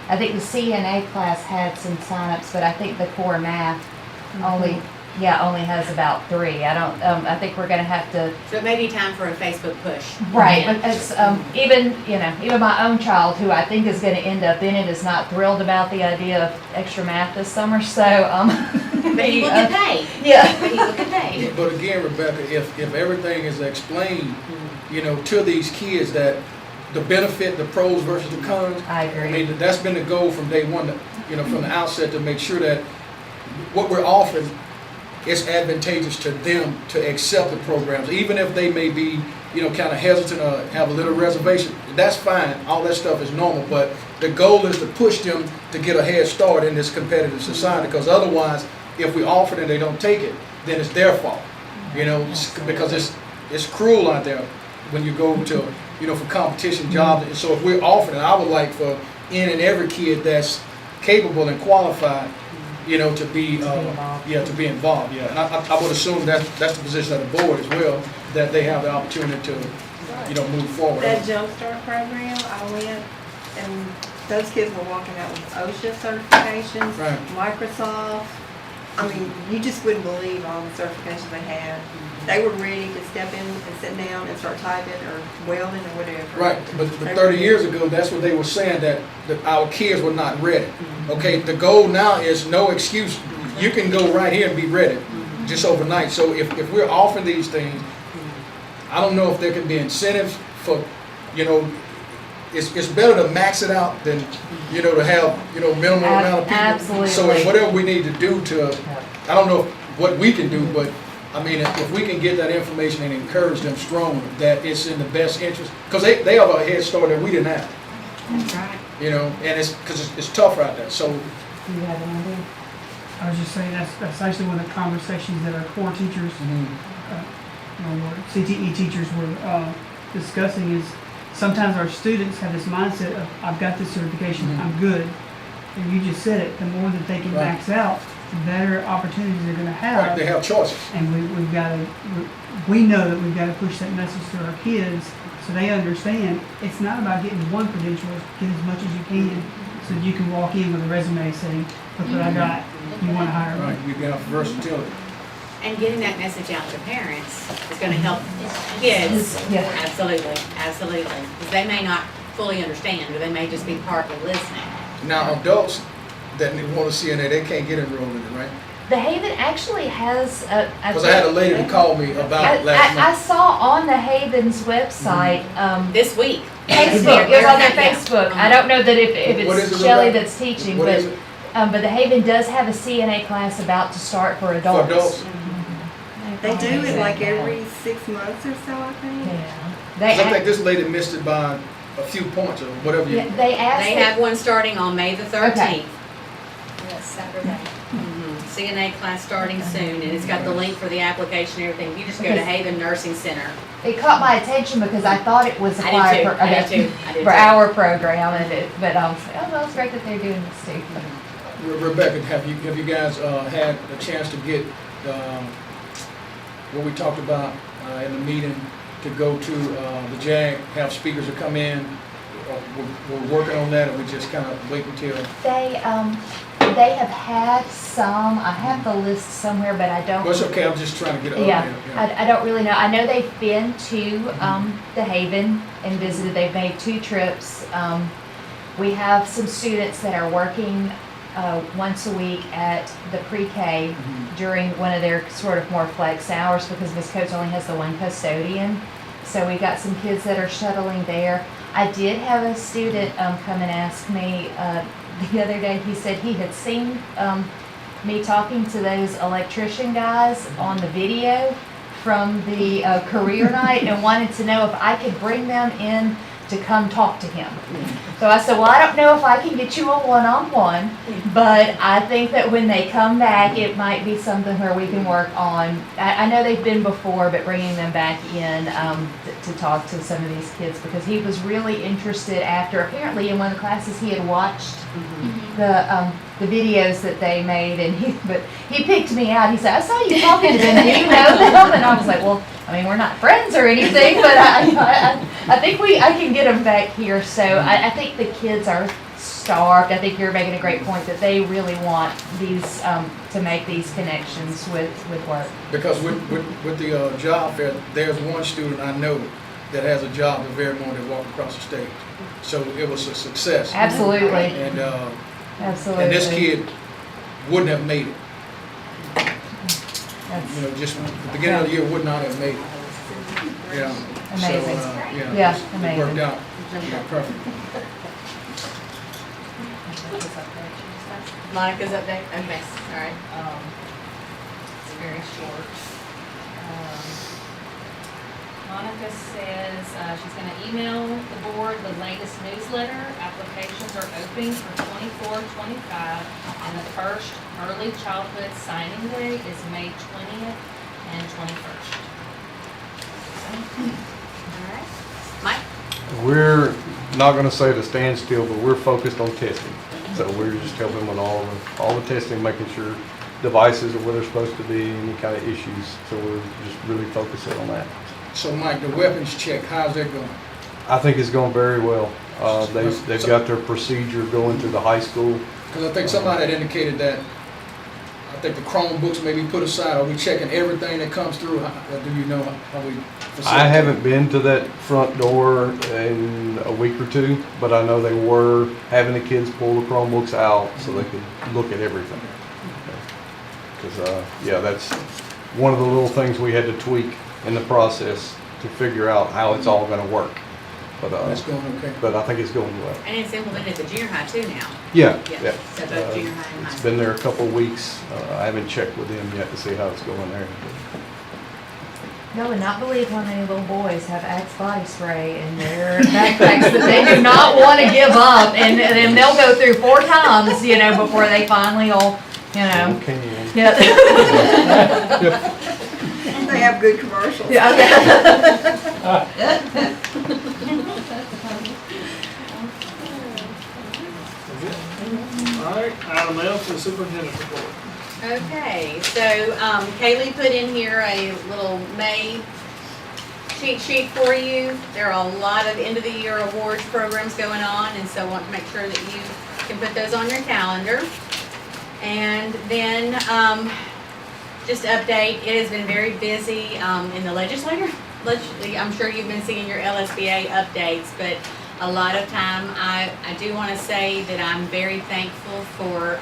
S11: I think the CNA class had some signups, but I think the core math only has about 3. I think we're gonna have to.
S4: So it may be time for a Facebook push.
S11: Right, but it's, even my own child, who I think is gonna end up in it, is not thrilled about the idea of extra math this summer, so,
S4: But he will get paid.
S11: Yeah.
S4: But he will get paid.
S8: But again, Rebecca, if everything is explained, to these kids, that the benefit, the pros versus the cons.
S11: I agree.
S8: I mean, that's been the goal from day one, from the outset, to make sure that what we're offering, it's advantageous to them to accept the programs, even if they may be, kind of hesitant or have a little reservation. That's fine. All that stuff is normal. But the goal is to push them to get a head start in this competitive society. Because otherwise, if we offer it and they don't take it, then it's their fault. Because it's cruel out there when you go to, for competition jobs. And so if we're offering it, I would like for any and every kid that's capable and qualified, you know, to be, to be involved, yeah. And I would assume that's the position of the board as well, that they have the opportunity to, you know, move forward.
S12: That Jumpstart program, I went, and those kids were walking out with OSHA certifications,
S8: Right.
S12: Microsoft. I mean, you just wouldn't believe all the certifications they had. They were ready to step in and sit down and start typing or welding or whatever.
S8: Right, but 30 years ago, that's what they were saying, that our kids were not ready. Okay, the goal now is no excuse. You can go right here and be ready, just overnight. So if we're offering these things, I don't know if there can be incentives for, you know, it's better to max it out than, you know, to have, you know, minimal amount of people.
S11: Absolutely.
S8: So whatever we need to do to, I don't know what we can do, but I mean, if we can get that information and encourage them strongly that it's in the best interest, because they have a head start that we didn't have.
S4: That's right.
S8: You know, and it's because it's tough out there. So
S11: Do you have an idea?
S10: I was just saying, that's actually one of the conversations that our core teachers, or CTE teachers were discussing is sometimes our students have this mindset of, I've got this certification, I'm good. And you just said it, the more that they can max out, the better opportunities they're gonna have.
S8: right, they have choices.
S10: And we've gotta, we know that we've gotta push that message to our kids so they understand it's not about getting one credential, get as much as you can so that you can walk in with a resume saying, look what I got, you wanna hire me.
S8: Right, you can have versatility.
S4: And getting that message out to parents is gonna help kids.
S11: Yeah.
S4: Absolutely, absolutely. Because they may not fully understand, or they may just be partly listening.
S8: Now, adults that want to CNA, they can't get enrolled in it, right?
S11: The Haven actually has a.
S8: Because I had a lady to call me about it last
S11: I
S8: month.
S11: saw on the Haven's website,
S4: This week.
S11: Facebook, it was on their
S4: Yeah.
S11: Facebook. I don't know that if
S8: What is
S11: it's
S8: it,
S11: Shelley
S8: Rebecca?
S11: that's teaching,
S8: What
S11: but,
S8: is it?
S11: but the Haven does have a CNA class about to start for
S8: For
S11: adults.
S8: adults?
S12: They do it like every 6 months or so, I think.
S11: Yeah.
S8: 'Cause I think this lady missed it by a few points or whatever you.
S11: Yeah, they asked.
S4: They
S11: that-
S4: have one starting on May the 13th.
S11: Okay.
S3: Yes, Saturday.
S4: CNA class starting soon, and it's got the link for the application and everything. You just go to
S11: Because-
S4: Haven Nursing Center.
S11: It caught my attention because I thought it was
S4: I
S11: applied
S4: did
S11: for,
S4: too, I did too, I did
S11: for
S4: too.
S11: our program, and but I was like, oh, well, it's great that they're doing this too.
S8: Rebecca, have you guys had a chance to get what we talked about in the meeting to go to the JAG, have speakers to come in? We're working on that, or we just kind of wait until?
S11: They have had some. I have the list somewhere, but I don't.
S8: Well, it's okay. I'm just trying to get it
S11: Yeah,
S8: up there.
S11: I don't really know. I know they've been to the Haven and visited. They've made 2 trips. We have some students that are working once a week at the pre-K during one of their sort of more flex hours because Ms. Coates only has the 1 custodian. So we got some kids that are shuttling there. I did have a student come and ask me the other day. He said he had seen me talking to those electrician guys on the video from the career night and wanted to know if I could bring them in to come talk to him. So I said, well, I don't know if I can get you a one-on-one, but I think that when they come back, it might be something where we can work on. I know they've been before, but bringing them back in to talk to some of these kids because he was really interested after, apparently in one of the classes, he had watched the videos that they made, and he picked me out. He said, I saw you talking to them, do you know them? And I was like, well, I mean, we're not friends or anything, but I think I can get them back here. So I think the kids are starved. I think you're making a great point that they really want these to make these connections with work.
S8: Because with the job fair, there's one student I know that has a job the very morning that walked across the stage. So it was a success.
S11: Absolutely.
S8: And
S11: Absolutely.
S8: and this kid wouldn't have made it.
S11: That's
S8: You know, just at the beginning of the year would not have made it. Yeah.
S11: amazing.
S8: So,
S11: Yeah,
S8: it
S11: amazing.
S8: worked out. Yeah, perfect.
S4: Monica's update? Okay, all right.
S5: It's very short. Monica says she's going to email the board the latest newsletter. Applications are open for 24-25, and the first early childhood signing day is May 20th and 21st.
S4: All right. Mike?
S13: We're not going to say to stand still, but we're focused on testing. So we're just helping with all the testing, making sure devices are where they're supposed to be, any kind of issues. So we're just really focusing on that.
S8: So Mike, the weapons check, how's that going?
S13: I think it's going very well. They've got their procedure going through the high school.
S8: Because I think somebody had indicated that, I think the Chromebooks may be put aside. Are we checking everything that comes through? Or do you know how we facilitate?
S13: I haven't been to that front door in a week or two, but I know they were having the kids pull the Chromebooks out so they could look at everything. Because, yeah, that's one of the little things we had to tweak in the process to figure out how it's all going to work. But
S8: That's going okay.
S13: But I think it's going well.
S4: And it's implemented at the junior high too now.
S13: Yeah,
S4: Yeah,
S13: yeah.
S4: so both junior high and high
S13: It's
S4: school.
S13: been there a couple of weeks. I haven't checked with them yet to see how it's going there.
S11: You would not believe how many little boys have Axe body spray in their backpacks that they do not want to give up, and then they'll go through 4 times, before they finally will,
S13: Okay.
S11: Yeah.
S12: They have good commercials.
S11: Yeah,
S1: All right, item F is superintendent's report.
S4: Okay, so Kaylee put in here a little May cheat sheet for you. There are a lot of end of the year awards programs going on, and so I want to make sure that you can put those on your calendar. And then just update, it has been very busy in the legislature. I'm sure you've been seeing your LSBA updates, but a lot of time, I do want to say that I'm very thankful for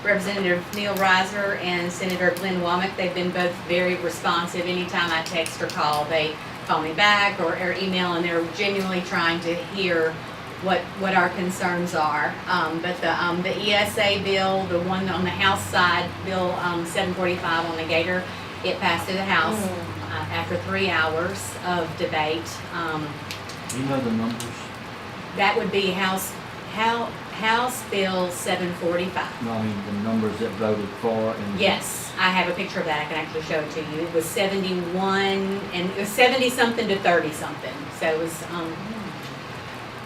S4: Representative Neil Reiser and Senator Glenn Womack. They've been both very responsive. Anytime I text or call, they call me back or email, and they're genuinely trying to hear what our concerns are. But the ESA bill, the one on the House side, Bill 745 on the Gator, it passed through the House after 3 hours of debate.
S9: Do you know the numbers?
S4: That would be House Bill 745.
S9: No, I mean the numbers that voted for and.
S4: Yes, I have a picture of that. I can actually show it to you. It was 71, and it was 70 something to 30 something. So it was,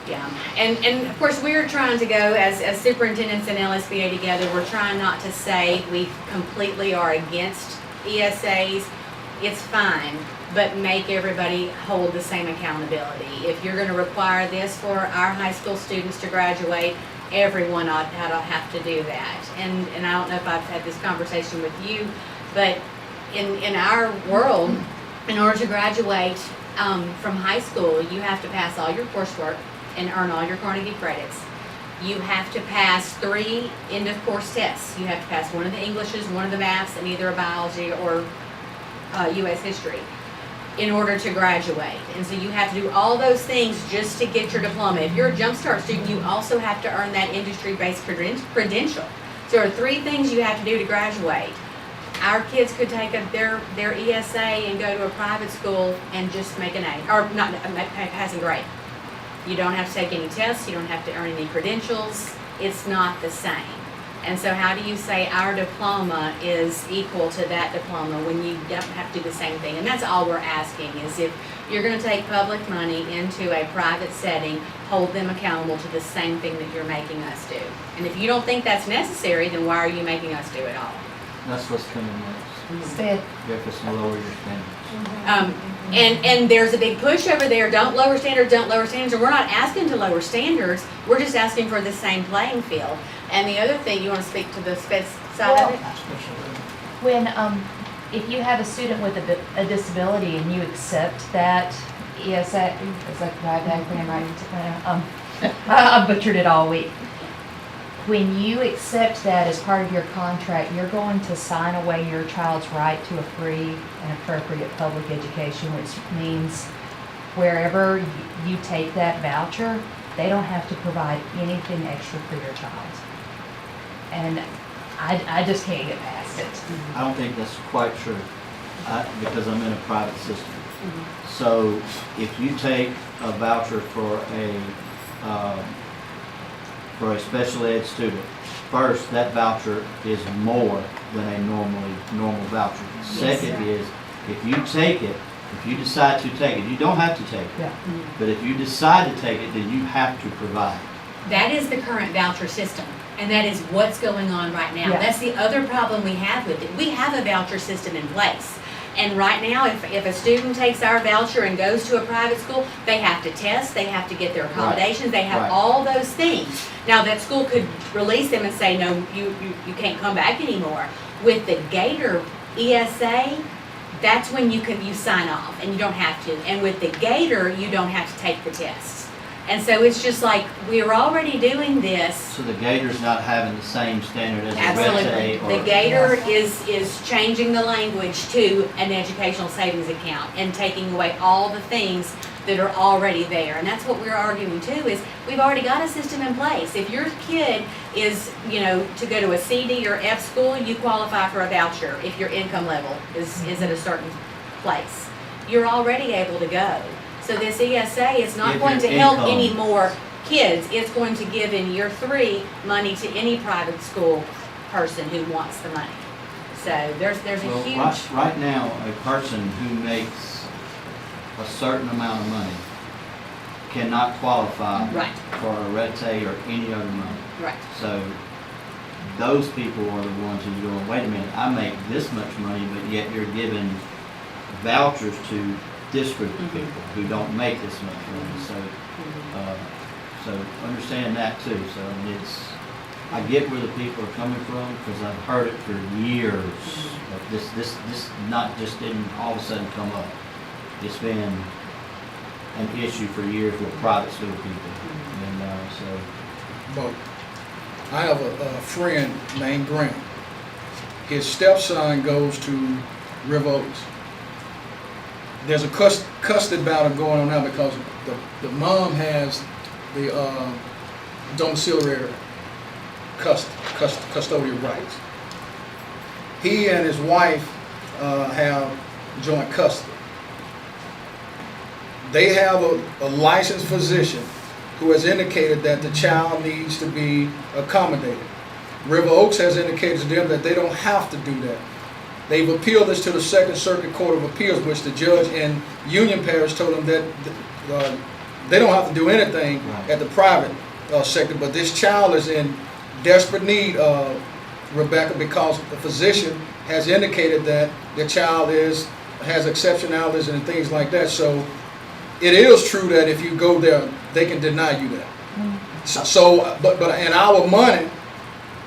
S4: yeah. And of course we're trying to go as superintendents and LSBA together. We're trying not to say we completely are against ESAs. It's fine, but make everybody hold the same accountability. If you're going to require this for our high school students to graduate, everyone ought to have to do that. And I don't know if I've had this conversation with you, but in our world, in order to graduate from high school, you have to pass all your coursework and earn all your Carnegie credits. You have to pass 3 end-of-course tests. You have to pass one of the Englishes, one of the maths, and either a biology or U.S. history in order to graduate. And so you have to do all those things just to get your diploma. If you're a Jump Start student, you also have to earn that industry-based credential. So there are 3 things you have to do to graduate. Our kids could take their ESA and go to a private school and just make an A, or not passing grade. You don't have to take any tests, you don't have to earn any credentials. It's not the same. And so how do you say our diploma is equal to that diploma when you don't have to do the same thing? And that's all we're asking, is if you're going to take public money into a private setting, hold them accountable to the same thing that you're making us do. And if you don't think that's necessary, then why are you making us do it all?
S9: That's what's coming next.
S11: Instead,
S9: Jefferson, lower your standards.
S4: And there's a big push over there, don't lower standards, don't lower standards. And we're not asking to lower standards, we're just asking for the same playing field. And the other thing, you want to speak to the spec side of it?
S11: when, if you have a student with a disability and you accept that ESA, is that the right acronym, right? I butchered it all week. When you accept that as part of your contract, you're going to sign away your child's right to a free and appropriate public education, which means wherever you take that voucher, they don't have to provide anything extra for your child. And I just can't get past it.
S9: I don't think that's quite true, because I'm in a private system. So if you take a voucher for a special ed student, first, that voucher is more than a normal voucher. Second is, if you take it, if you decide to take it, you don't have to take it. But if you decide to take it, then you have to provide.
S4: That is the current voucher system. And that is what's going on right now.
S11: Yeah.
S4: That's the other problem we have with it. We have a voucher system in place. And right now, if a student takes our voucher and goes to a private school, they have to test, they have to get their accommodations, they have
S9: Right.
S4: all those things. Now, that school could release them and say, no, you can't come back anymore. With the Gator ESA, that's when you sign off and you don't have to. And with the Gator, you don't have to take the tests. And so it's just like, we're already doing this.
S9: So the Gator's not having the same standard as the Red
S4: Absolutely.
S9: Tay or?
S4: The Gator is changing the language to an educational savings account and taking away all the things that are already there. And that's what we're arguing too, is we've already got a system in place. If your kid is, to go to a C, D, or F school, you qualify for a voucher if your income level is at a certain place. You're already able to go. So this ESA is not
S9: If
S4: going to
S9: your
S4: help
S9: income-
S4: any more kids. It's going to give in year 3 money to any private school person who wants the money. So there's a
S9: Well,
S4: huge,
S9: right now, a person who makes a certain amount of money cannot qualify
S4: right,
S9: for a Red Tay or any other money.
S4: right.
S9: So those people are the ones who's going, wait a minute, I make this much money, but yet you're giving vouchers to this group of
S4: Mhm.
S9: people who don't make this much money. So, so understand that too. So I get where the people are coming from because I've heard it for years. But this not just didn't all of a sudden come up. It's been an issue for years with private school people, and so.
S8: But I have a friend named Grant. His stepson goes to River Oaks. There's a custody battle going on now because the mom has the domiciliary custodial rights. He and his wife have joint custody. They have a licensed physician who has indicated that the child needs to be accommodated. River Oaks has indicated to them that they don't have to do that. They've appealed this to the Second Circuit Court of Appeals, which the judge in Union Parish told them that they don't have to do anything at the private sector, but this child is in desperate need, Rebecca, because the physician has indicated that the child has exceptionalities and things like that. So it is true that if you go there, they can deny you that. But in our money,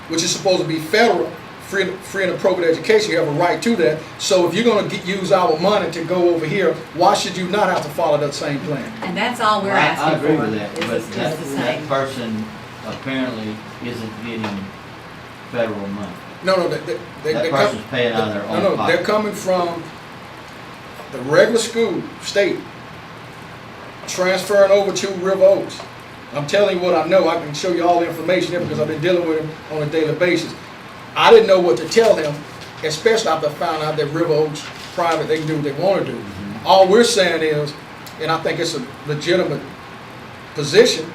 S8: which is supposed to be federal, free and appropriate education, you have a right to that. So if you're going to use our money to go over here, why should you not have to follow that same plan?
S4: And that's all we're
S9: I
S4: asking for.
S9: agree with that,
S4: is
S9: but
S4: the
S9: that
S4: same.
S9: person apparently isn't getting federal money.
S8: No,
S9: That person's paying out of their own
S8: no,
S9: pocket.
S8: they're coming from the regular school, state, transferring over to River Oaks. I'm telling you what I know. I can show you all the information here because I've been dealing with him on a daily basis. I didn't know what to tell him, especially after I found out that River Oaks private, they can do what they want to do.
S9: Mm-hmm.
S8: All we're saying is, and I think it's a legitimate position,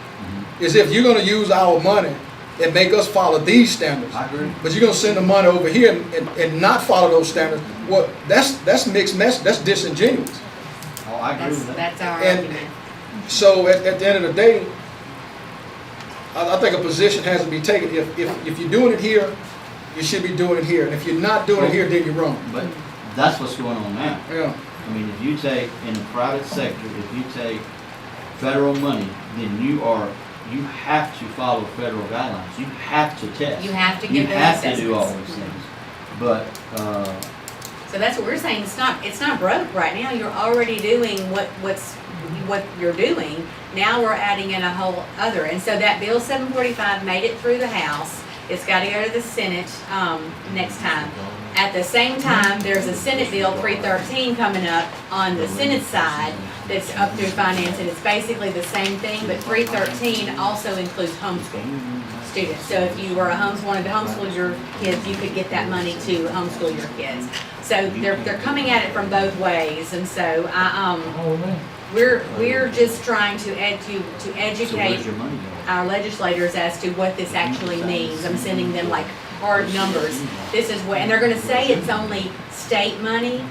S8: is if you're going to use our money and make us follow these standards,
S9: I agree.
S8: but you're going to send the money over here and not follow those standards, well, that's mixed message. That's disingenuous.
S9: Oh, I agree with that.
S4: That's our
S8: And
S4: argument.
S8: so at the end of the day, I think a position has to be taken. If you're doing it here, you should be doing it here. And if you're not doing it here, then you're wrong.
S9: But that's what's going on now.
S8: Yeah.
S9: I mean, if you take, in the private sector, if you take federal money, then you have to follow federal guidelines. You have to test.
S4: You have to
S9: You
S4: give those
S9: have to do all
S4: assessments.
S9: those things. But,
S4: So that's what we're saying. It's not broke right now. You're already doing what you're doing. Now we're adding in a whole other. And so that Bill 745 made it through the House. It's got to go to the Senate next time. At the same time, there's a Senate Bill 313 coming up on the Senate side that's up through finance, and it's basically the same thing, but 313 also includes homeschool students. So if you were wanted to homeschool your kids, you could get that money to homeschool your kids. So they're coming at it from both ways, and so we're just trying to
S9: so
S4: educate
S9: where's your money going?
S4: our legislators as to what this actually means. I'm sending them like hard numbers. This is what, and they're gonna say it's only state money,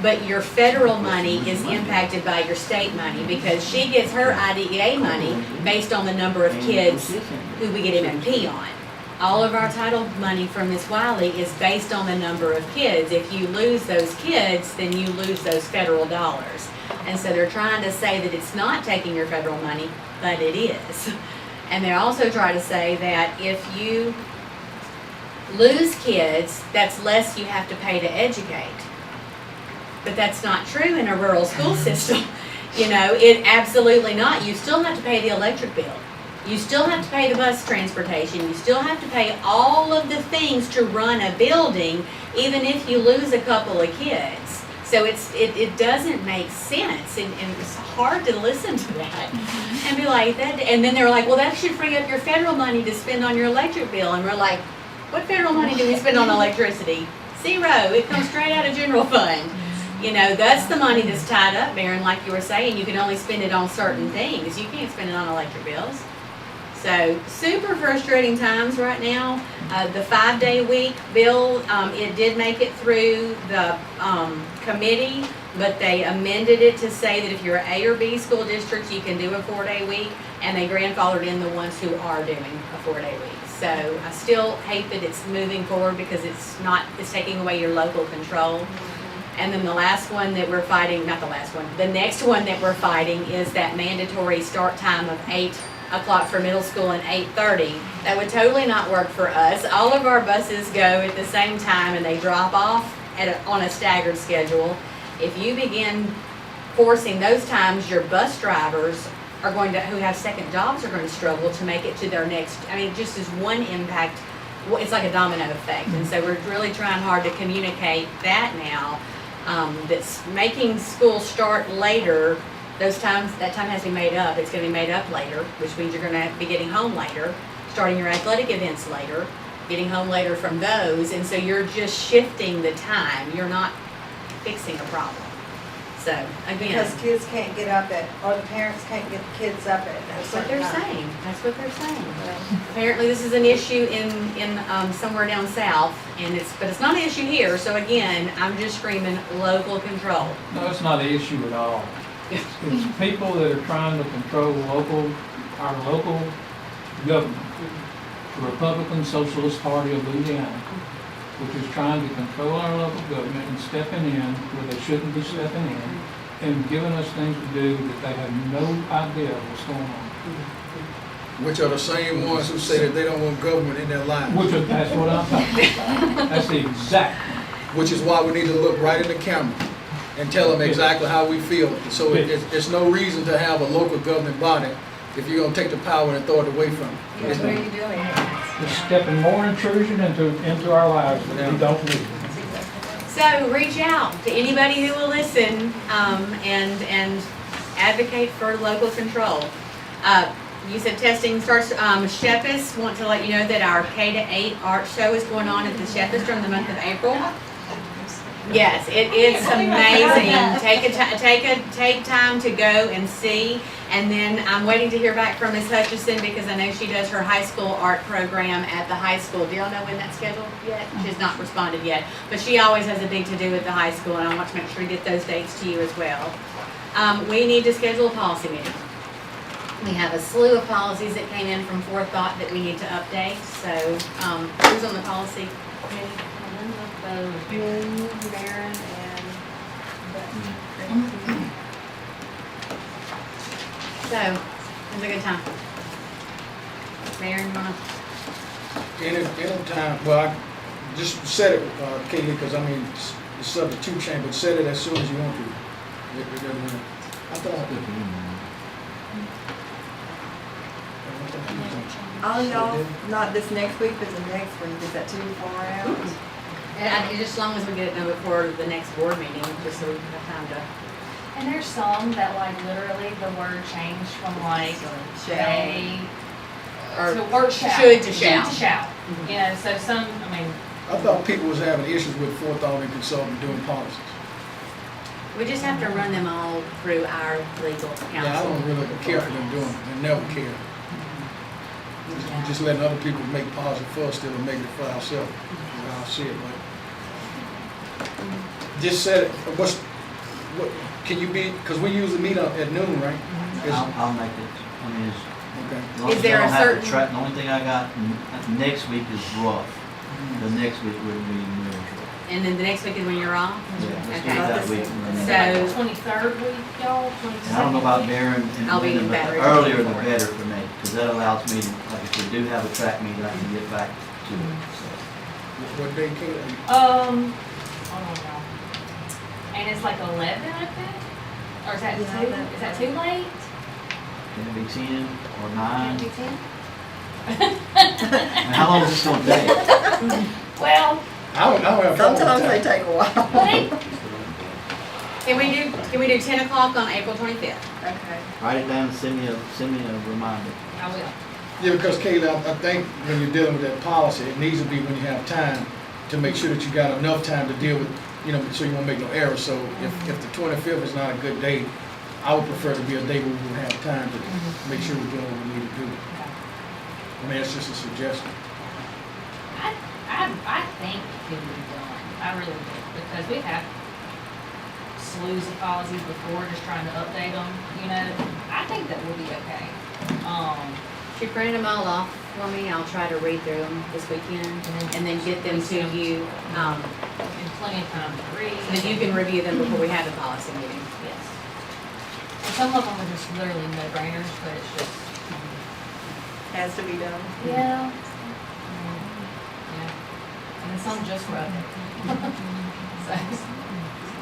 S4: but your federal money is impacted by your state money because she gets her IDEA money based on the number of kids who we get MMP on. all of our title money from Ms. Wiley is based on the number of kids. If you lose those kids, then you lose those federal dollars. And so they're trying to say that it's not taking your federal money, but it is. And they also try to say that if you lose kids, that's less you have to pay to educate. But that's not true in a rural school system. You know, it absolutely not. You still have to pay the electric bill. You still have to pay the bus transportation. You still have to pay all of the things to run a building, even if you lose a couple of kids. So it doesn't make sense, and it's hard to listen to that and be like that. And then they're like, well, that should free up your federal money to spend on your electric bill. And we're like, what federal money do we spend on electricity? Zero. It comes straight out of general fund. You know, that's the money that's tied up, Baron, like you were saying. You can only spend it on certain things. You can't spend it on electric bills. So super frustrating times right now. The 5-day week bill, it did make it through the committee, but they amended it to say that if you're A or B school districts, you can do a 4-day week, and they grandfathered in the ones who are doing a 4-day week. So I still hate that it's moving forward because it's taking away your local control. And then the last one that we're fighting, not the last one, the next one that we're fighting is that mandatory start time of 8 o'clock for middle school and 8:30. That would totally not work for us. All of our buses go at the same time and they drop off on a staggered schedule. If you begin forcing those times, your bus drivers are going to, who have second jobs, are going to struggle to make it to their next, I mean, just as one impact, it's like a domino effect. And so we're really trying hard to communicate that now. That's making school start later. That time has to be made up. It's going to be made up later, which means you're going to be getting home later, starting your athletic events later, getting home later from those, and so you're just shifting the time. You're not fixing a problem. So again,
S6: Because kids can't get up or the parents can't get the kids up at a
S4: that's what
S6: certain
S4: they're
S6: time.
S4: saying. That's what they're saying. Apparently, this is an issue in somewhere down south, but it's not an issue here. So again, I'm just screaming local control.
S2: No, it's not an issue at all. It's people that are trying to control our local government. The Republican Socialist Party of Louisiana, which is trying to control our local government and stepping in where they shouldn't be stepping in and giving us things to do that they have no idea what's going on.
S8: Which are the same ones who say that they don't want government in their lives.
S2: That's what I'm talking about. That's the exact.
S8: Which is why we need to look right in the camera and tell them exactly how we feel. So there's no reason to have a local government body if you're gonna take the power and authority away from it.
S6: What are you doing?
S2: It's stepping more intrusion into our lives that we don't need.
S4: So reach out to anybody who will listen and advocate for local control. You said testing starts. Shepis want to let you know that our K-8 art show is going on at the Shepis during the month of April. Yes, it is amazing. Take time to go and see. And then I'm waiting to hear back from Ms. Hutchison because I know she does her high school art program at the high school. Do y'all know when that's scheduled yet? She's not responded yet. But she always has a big to-do at the high school, and I want to make sure to get those dates to you as well. We need to schedule a policy meeting. We have a slew of policies that came in from Forethought that we need to update. So who's on the policy committee?
S6: Baron and
S4: So, it was a good time. Mayor, you wanna?
S8: Anytime, well, I just set it, Katie, because I mean, it's subject to change, but set it as soon as you want to. It doesn't matter. I thought,
S6: I'll know, not this next week, but the next week. Is that too far out?
S4: And just as long as we get it done before the next board meeting, just so we have time to.
S11: And there's some that like literally the word changed from like may
S4: Or
S11: to word shall.
S4: should to shall.
S11: Should to shall. You know, so some, I mean,
S8: I thought people was having issues with Forethought and Consultant doing policies.
S4: We just have to run them all through our legal
S8: Yeah, I
S4: counsel.
S8: don't really care for them doing it, and never care. Just letting other people make policy for us instead of making it for ourselves. I see it, but just said it. What can you be? Because we usually meet up at noon, right?
S9: I'll make it. I mean,
S8: Okay.
S9: As long
S4: Is
S9: as
S4: there
S9: I
S4: a
S9: don't have
S4: certain-
S9: track, the only thing I got next week is rough. The next week wouldn't be near as rough.
S4: And then the next week is when you're off?
S9: Yeah, let's do
S4: Okay.
S9: that week. and then-
S4: So-
S3: Like 23rd week, y'all, 22nd.
S9: And I don't know about Darren and
S4: I'll be
S9: Linda,
S4: in
S9: but the
S4: battery.
S9: earlier the better for me, because that allows me to, like, if we do have a track meet, I can get back to it, so.
S8: What day, Kayla?
S3: Hold on, y'all. And it's like 11, I think? Or is that
S12: Yeah,
S3: too,
S12: that-
S3: is that too late?
S9: Can it be 10 or 9?
S3: Can it be 10?
S9: And how long is this gonna take?
S3: Well,
S8: I don't have.
S12: Sometimes they take a while.
S3: wait,
S4: Can we do 10 o'clock on April 25th?
S12: Okay.
S9: Write it down and send me a reminder.
S3: I will.
S8: Yeah, because Kayla, I think when you're dealing with that policy, it needs to be when you have time to make sure that you got enough time to deal with, so you won't make no errors. So if the 25th is not a good day, I would prefer to be a day where we will have time to make sure we're doing what we need to do. I mean, it's just a suggestion.
S3: I think it can be done. I really do, because we've had slews of policies before, just trying to update them, I think that will be okay.
S4: If you printed them all off for me, I'll try to read through them this weekend and then get them to you,
S3: And plenty of time to read.
S4: so that you can review them before we have the policy meeting.
S3: Yes. And some of them are just literally no-brainers, but it's just,
S12: Has to be done.
S3: yeah. And then some just rub it. So,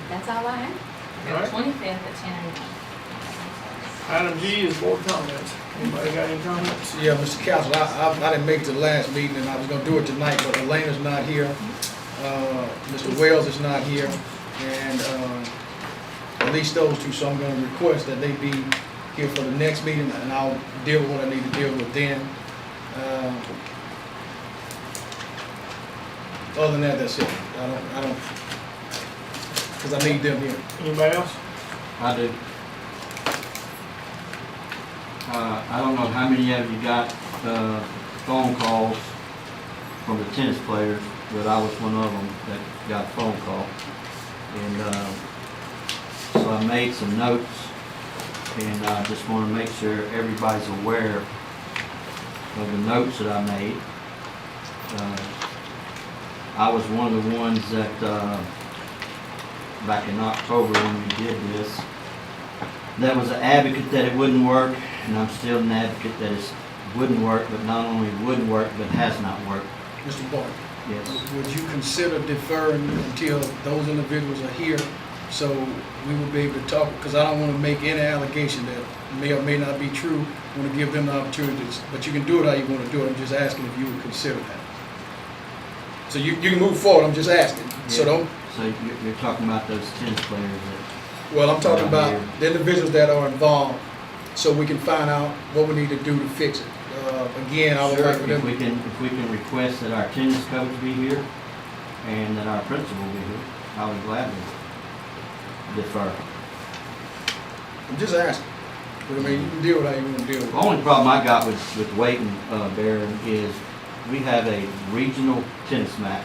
S4: That's all I have.
S1: Alright.
S3: 25th at 10 a.m.
S1: Item G is board comments. Anybody got any comments?
S8: Yeah, Mr. Council, I didn't make it to the last meeting, and I was gonna do it tonight, but Elena's not here. Mr. Wells is not here, and, at least those two, so I'm gonna request that they be here for the next meeting, and I'll deal with what I need to deal with then. Other than that, that's it. I don't, because I need them here.
S1: Anybody else?
S2: I do. I don't know how many of you got, phone calls from the tennis players, but I was one of them that got a phone call. And, so I made some notes, and I just wanna make sure everybody's aware of the notes that I made. I was one of the ones that, back in October when we did this, that was an advocate that it wouldn't work, and I'm still an advocate that it wouldn't work, but not only wouldn't work, but has not worked.
S8: Mr. Barton,
S2: Yes.
S8: would you consider deferring until those individuals are here, so we will be able to talk? Because I don't want to make any allegation that may or may not be true. I want to give them the opportunities, but you can do it how you want to do it. I'm just asking if you would consider that. So you can move forward, I'm just asking. So
S2: Yeah.
S8: don't,
S2: So you're talking about those tennis players that,
S8: well, I'm talking about
S2: Yeah.
S8: the individuals that are involved, so we can find out what we need to do to fix it. Again, I would
S2: sure,
S8: like for them.
S2: if we can request that our tennis coach be here, and that our principal be here, I would gladly defer.
S8: I'm just asking. But I mean, you can deal with how you want to deal with
S2: The
S8: it.
S2: only problem I got with waiting, Baron, is we have a regional tennis match,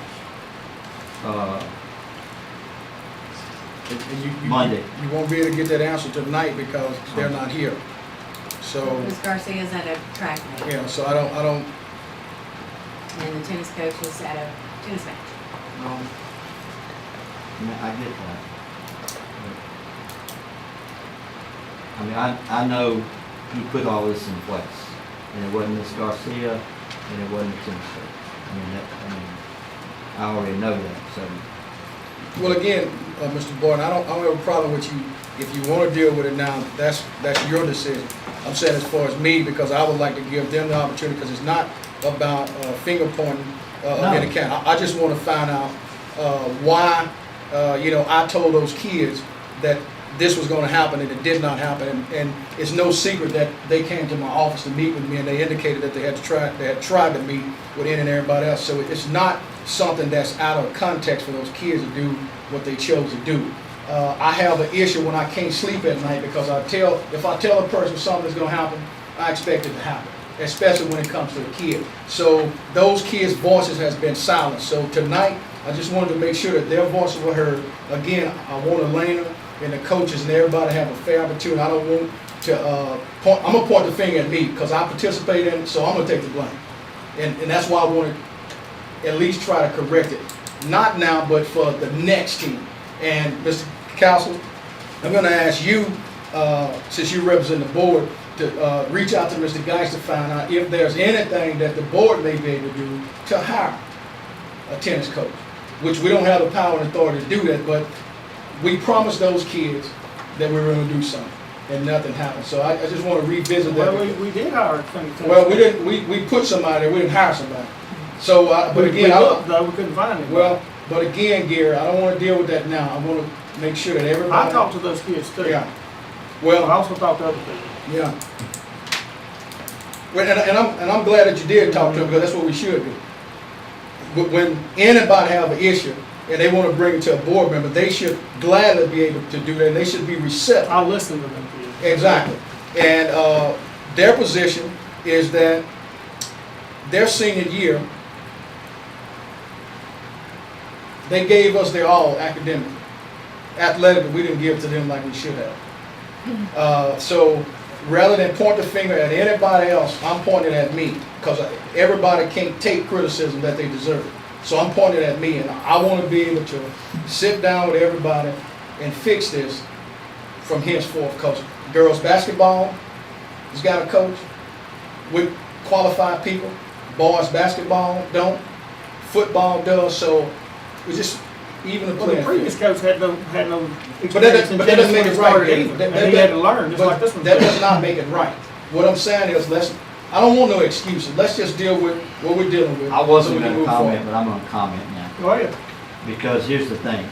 S8: And you
S2: Monday.
S8: You won't be able to get that answer tonight because they're not here. So,
S4: Ms. Garcia's at a track meet,
S8: yeah, so I don't,
S4: and the tennis coach is at a tennis match.
S2: I mean, I get that. I mean, I know he put all this in place, and it wasn't Miss Garcia, and it wasn't the tennis coach. I already know that, so.
S8: well, again, Mr. Boyd, I don't have a problem with you. If you want to deal with it now, that's your decision. I'm saying as far as me, because I would like to give them the opportunity, because it's not about finger pointing of
S2: No.
S8: any kind. I just want to find out why, I told those kids that this was going to happen and it did not happen. And it's no secret that they came to my office to meet with me, and they indicated that they had tried to meet with N and everybody else. So it's not something that's out of context for those kids to do what they chose to do. I have an issue when I can't sleep at night because if I tell a person something's going to happen, I expect it to happen, especially when it comes to a kid. So those kids' voices has been silenced. So tonight, I just wanted to make sure that their voices were heard. Again, I want Elena and the coaches and everybody to have a fair opportunity. I don't want I'm gonna point the finger at me, because I participated in it, so I'm gonna take the blame. And that's why I wanna at least try to correct it. Not now, but for the next team. And Mr. Council, I'm gonna ask you, since you represent the board, to reach out to Mr. Geis to find out if there's anything that the board may be able to do to hire a tennis coach, which we don't have the power and authority to do that, but we promised those kids that we were gonna do something, and nothing happened. So I just wanna revisit that.
S1: Well, we did hire a tennis coach.
S8: Well, we didn't, we put somebody there, we didn't hire somebody. So, but again,
S1: We looked, though, we couldn't find him.
S8: well, but again, Gary, I don't wanna deal with that now. I wanna make sure that everybody.
S1: I talked to those kids too.
S8: Yeah.
S1: I
S8: Well,
S1: also talked to other people.
S8: yeah. Well, and I'm glad that you did talk to them, because that's what we should do. But when anybody have an issue and they want to bring it to a board member, they should gladly be able to do that, and they should be receptive.
S1: I'll listen to them kids.
S8: Exactly. And their position is that their senior year, they gave us their all academically. Athletically, we didn't give to them like we should have. So rather than point the finger at anybody else, I'm pointing at me, because everybody can't take criticism that they deserve. So I'm pointing at me, and I want to be able to sit down with everybody and fix this from henceforth, because girls basketball has got a coach with qualified people. Boys basketball don't. Football does. So we just even the
S1: Well, the
S8: playing
S1: previous
S8: field.
S1: coach had no
S8: But that,
S1: experience in
S8: but that doesn't
S1: tennis
S8: make
S1: when
S8: it
S1: he
S8: right.
S1: started
S8: Dave.
S1: either, and he had to learn, just
S8: but
S1: like this one.
S8: that does not make it right. What I'm saying is, I don't want no excuses. Let's just deal with what we're dealing with.
S9: I wasn't
S8: so we can
S9: gonna
S8: move
S9: comment,
S8: forward.
S9: but I'm gonna comment now.
S1: Go ahead.
S9: Because here's the thing.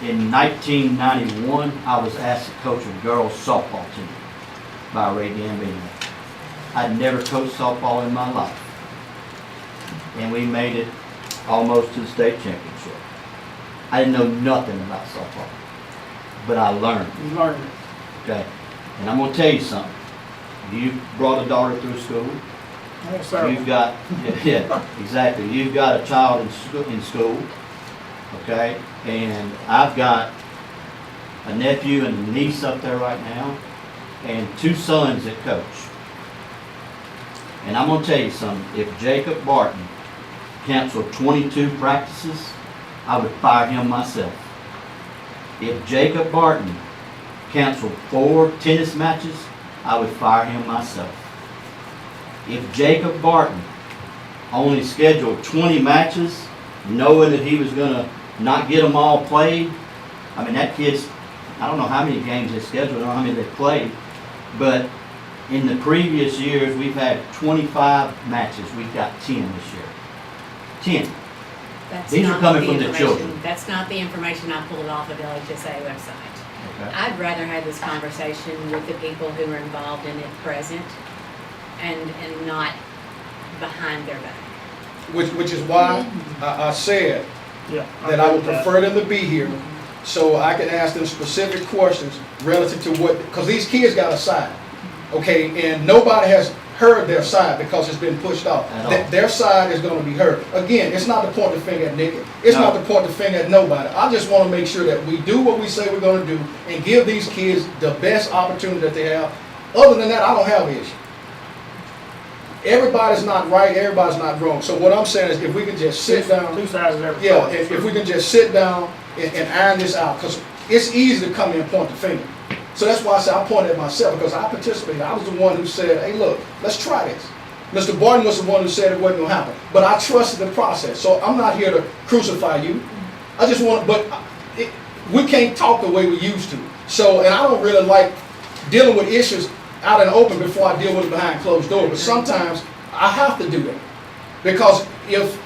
S9: In 1991, I was asked to coach a girls softball team by Ray Gambino. I'd never coached softball in my life. And we made it almost to the state championship. I didn't know nothing about softball, but I learned,
S1: You learned it.
S9: okay? And I'm gonna tell you something. You brought a daughter through school.
S1: Yes, sir.
S9: You've got, yeah, exactly. You've got a child in school, okay? And I've got a nephew and a niece up there right now, and 2 sons that coach. And I'm gonna tell you something. If Jacob Barton canceled 22 practices, I would fire him myself. If Jacob Barton canceled 4 tennis matches, I would fire him myself. If Jacob Barton only scheduled 20 matches, knowing that he was gonna not get them all played, I mean, that kid's, I don't know how many games they scheduled, I don't know how many they played, but in the previous years, we've had 25 matches, we've got 10 this year. 10.
S4: That's
S9: These are
S4: not
S9: coming
S4: the
S9: from the
S4: information-
S9: children.
S4: That's not the information I pulled off of LHSA website.
S9: Okay.
S4: I'd rather have this conversation with the people who are involved in it present and not behind their back.
S8: Which is why I said
S1: Yeah.
S8: that I would prefer them to be here, so I can ask them specific questions relative to what, because these kids got a side, okay, and nobody has heard their side because it's been pushed off.
S9: At all.
S8: Their side is gonna be heard. Again, it's not to point the finger at Nikki, it's not to point the finger at nobody. I just wanna make sure that we do what we say we're gonna do and give these kids the best opportunity that they have. Other than that, I don't have an issue. Everybody's not right, everybody's not wrong. So what I'm saying is, if we can just sit down.
S1: Two sides of every
S8: Yeah,
S1: coin.
S8: if we can just sit down and iron this out, because it's easy to come in and point the finger. So that's why I said I pointed at myself, because I participated. I was the one who said, hey, look, let's try this. Mr. Barton was the one who said it wasn't going to happen. But I trusted the process. So I'm not here to crucify you. I just want, we can't talk the way we used to. So, and I don't really like dealing with issues out in the open before I deal with it behind closed doors. But sometimes I have to do that. Because if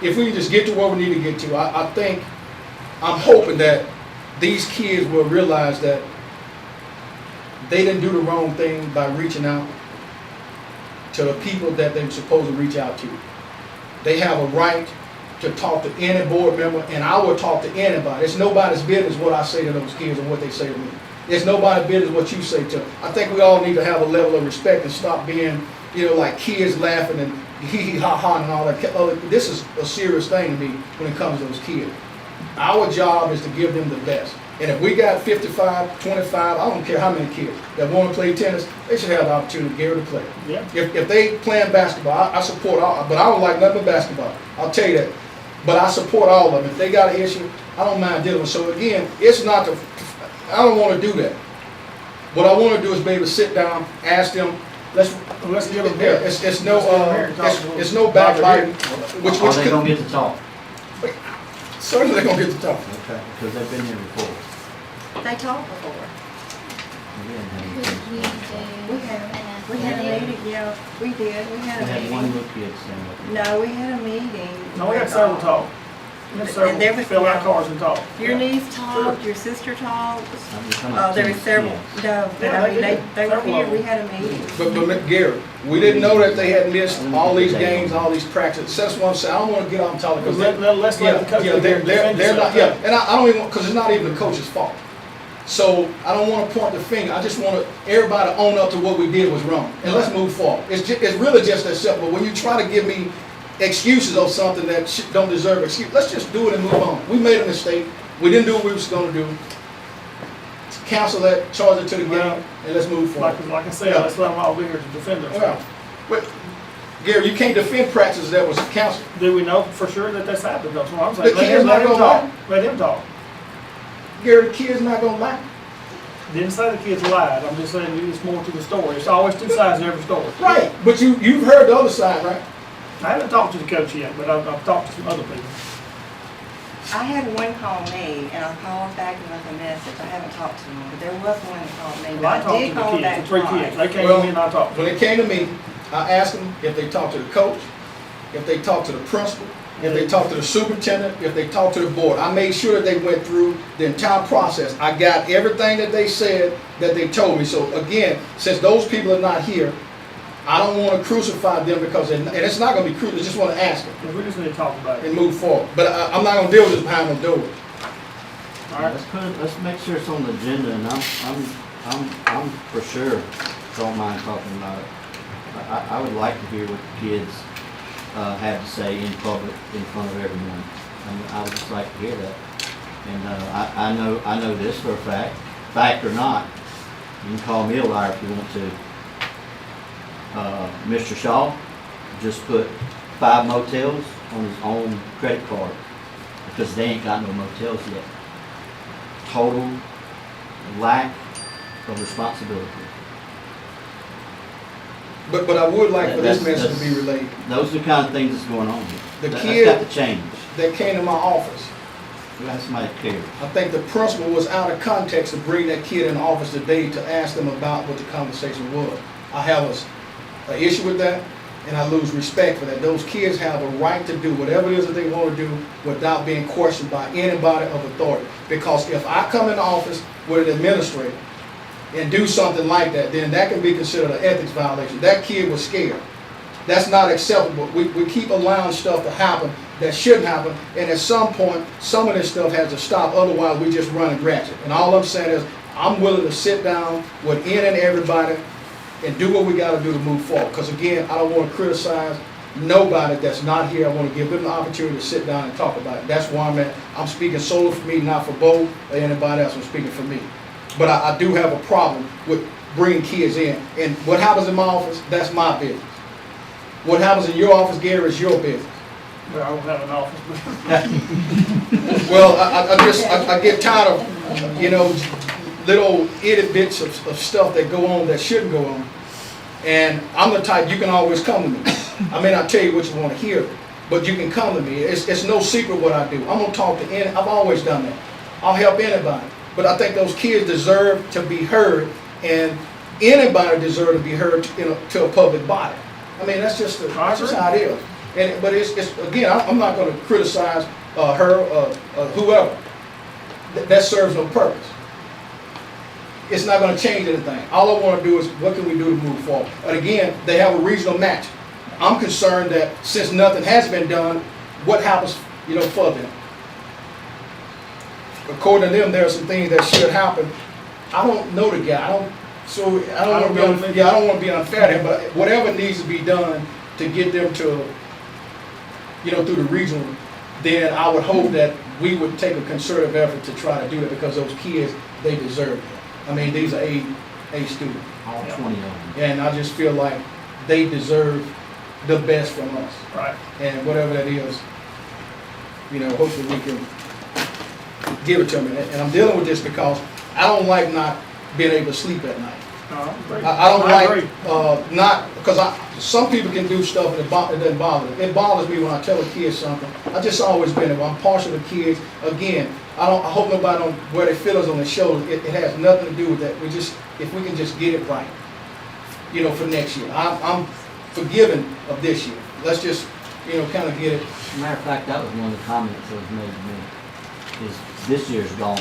S8: we can just get to where we need to get to, I'm hoping that these kids will realize that they didn't do the wrong thing by reaching out to the people that they were supposed to reach out to. They have a right to talk to any board member, and I will talk to anybody. It's nobody's business what I say to those kids and what they say to me. It's nobody's business what you say to them. I think we all need to have a level of respect and stop being, like kids laughing and hee ha ha and all that. This is a serious thing to me when it comes to those kids. Our job is to give them the best. And if we got 55, 25, I don't care how many kids that want to play tennis, they should have the opportunity, Gary, to play.
S1: Yeah.
S8: If they playing basketball, I support all, but I don't like nothing but basketball. I'll tell you that. But I support all of them. If they got an issue, I don't mind dealing with. So again, it's not the, I don't want to do that. What I want to do is be able to sit down, ask them, let's
S1: give them
S8: yeah,
S1: here.
S8: it's no,
S1: Let's get them here and talk to them.
S8: it's no backbiting. Which
S9: Are they
S8: could,
S9: gonna get to talk?
S8: certainly they're gonna get to talk.
S9: Okay, because they've been here before.
S12: They talked before.
S9: We didn't have anything.
S12: We had a meeting, yeah, we did, we
S9: We
S12: had a
S9: had one
S12: meeting.
S9: little kid stand up.
S12: No, we had a meeting.
S1: No, we had several talk. We had
S12: And there
S1: several
S12: was-
S1: fill out cards and talk.
S12: Your
S1: Yeah.
S12: niece talked, your sister talked.
S9: I'm just talking about
S12: There were
S9: kids.
S12: several,
S9: Yes.
S12: no, but
S1: Yeah,
S12: I mean,
S1: they
S12: they
S1: did.
S12: were
S1: Several
S12: here,
S1: of
S12: we
S1: them.
S12: had a meeting.
S8: But Gary, we didn't know that they had missed all these games, all these practices. That's what I'm saying. I don't want to get off and talk because
S1: Let's let the coach.
S8: yeah, they're not, yeah, and I don't even, because it's not even the coach's fault. So I don't want to point the finger. I just want everybody to own up to what we did was wrong, and let's move forward. It's really just that simple. When you try to give me excuses of something that don't deserve excuse, let's just do it and move on. We made a mistake. We didn't do what we was going to do. Cancel that, charge it to the game, and let's move forward.
S1: Like I said,
S8: Yeah.
S1: let's let them all be here to defend
S8: Well,
S1: themselves.
S8: but Gary, you can't defend practices that was canceled.
S1: Do we know for sure that that's happened? That's what I'm
S8: The
S1: saying.
S8: kid's not
S1: Let him
S8: gonna
S1: talk.
S8: lie.
S1: Let him talk.
S8: Gary, the kid's not gonna lie.
S1: Didn't say the kids lied. I'm just saying it's more to the story. It's always two sides to every story.
S8: Right, but you've heard the other side, right?
S1: I haven't talked to the coach yet, but I've talked to some other people.
S12: I had one call me, and I called back and left a message. I haven't talked to them, but there was one that called me.
S1: Well, I
S12: But
S1: talked
S12: did
S1: to the
S12: call
S1: kids,
S12: back
S1: the three
S12: twice.
S1: kids. They came
S8: Well,
S1: to me and I talked to
S8: When
S1: them.
S8: it came to me, I asked them if they talked to the coach, if they talked to the principal, if they talked to the superintendent, if they talked to the board. I made sure that they went through the entire process. I got everything that they said that they told me. So again, since those people are not here, I don't want to crucify them because, and it's not going to be crucial, I just want to ask them
S1: Yeah, we just need to talk about it.
S8: and move forward. But I'm not going to deal with this behind the door.
S1: All right.
S9: Let's make sure it's on the agenda, and I'm for sure don't mind talking about it. I would like to hear what the kids have to say in public, in front of everyone. I would just like to hear that. And I know this for a fact or not. You can call me a liar if you want to. Mr. Shaw just put 5 motels on his own credit card because they ain't got no motels yet. Total lack of responsibility.
S8: But I would like for this
S9: That's-
S8: message to be relayed.
S9: Those are the kind of things that's going on here.
S8: The
S9: That's
S8: kid-
S9: got to change.
S8: That came to my office,
S9: We got somebody that cares.
S8: I think the principal was out of context to bring that kid in the office today to ask them about what the conversation was. I have an issue with that, and I lose respect for that. Those kids have a right to do whatever it is that they want to do without being questioned by anybody of authority. Because if I come in the office with an administrator and do something like that, then that can be considered an ethics violation. That kid was scared. That's not acceptable. We keep allowing stuff to happen that shouldn't happen, and at some point, some of this stuff has to stop, otherwise we just run and ratchet. And all I'm saying is, I'm willing to sit down with any and everybody and do what we gotta do to move forward. Because again, I don't wanna criticize nobody that's not here. I wanna give them the opportunity to sit down and talk about it. That's why I'm at. I'm speaking solely for me, not for Bo or anybody else. I'm speaking for me. But I do have a problem with bringing kids in. And what happens in my office, that's my business. What happens in your office, Gary, is your business.
S1: Well, I don't have an office, but
S8: Well, I get tired of, little itty bits of stuff that go on that shouldn't go on. And I'm the type, you can always come to me. I may not tell you what you want to hear, but you can come to me. It's no secret what I do. I'm going to talk to any, I've always done that. I'll help anybody. But I think those kids deserve to be heard, and anybody deserves to be heard to a public body. I mean, that's just how it is. But it's again, I'm not going to criticize her whoever. That serves no purpose. It's not going to change anything. All I want to do is, what can we do to move forward? And again, they have a regional match. I'm concerned that since nothing has been done, what happens, for them? According to them, there are some things that should happen. I don't know the guy. I don't want to be unfair to him, but whatever needs to be done to get them to, through the regional, then I would hope that we would take a concerted effort to try to do that because those kids, they deserve it. I mean, these are A students.
S9: All 20 of them.
S8: And I just feel like they deserve the best from us.
S1: Right.
S8: And whatever that is, you know, hopefully we can give it to them. And I'm dealing with this because I don't like not being able to sleep at night.
S1: No, I agree.
S8: I don't
S1: agree.
S8: like, not, because some people can do stuff and it doesn't bother them. It bothers me when I tell a kid something. I just always been, I'm partial to kids. Again, I hope nobody don't wear their feelings on their shoulders. It has nothing to do with that. If we can just get it right, you know, for next year. I'm forgiving of this year. Let's just, you know, kind of get it.
S9: Matter of fact, that was one of the comments that was made to me, is this year's gone.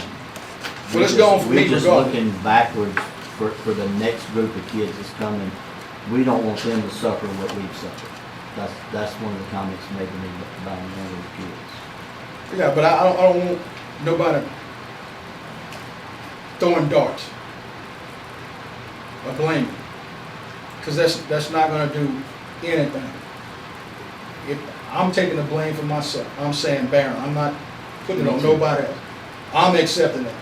S8: Well, it's gone for me
S9: We're just
S8: regardless.
S9: looking backwards for the next group of kids that's coming. We don't want them to suffer what we've suffered. That's one of the comments made to me by one of the kids.
S8: Yeah, but I don't want nobody throwing darts or blaming, because that's not going to do anything. I'm taking the blame for myself. I'm saying Baron. I'm not putting it on nobody else. I'm accepting that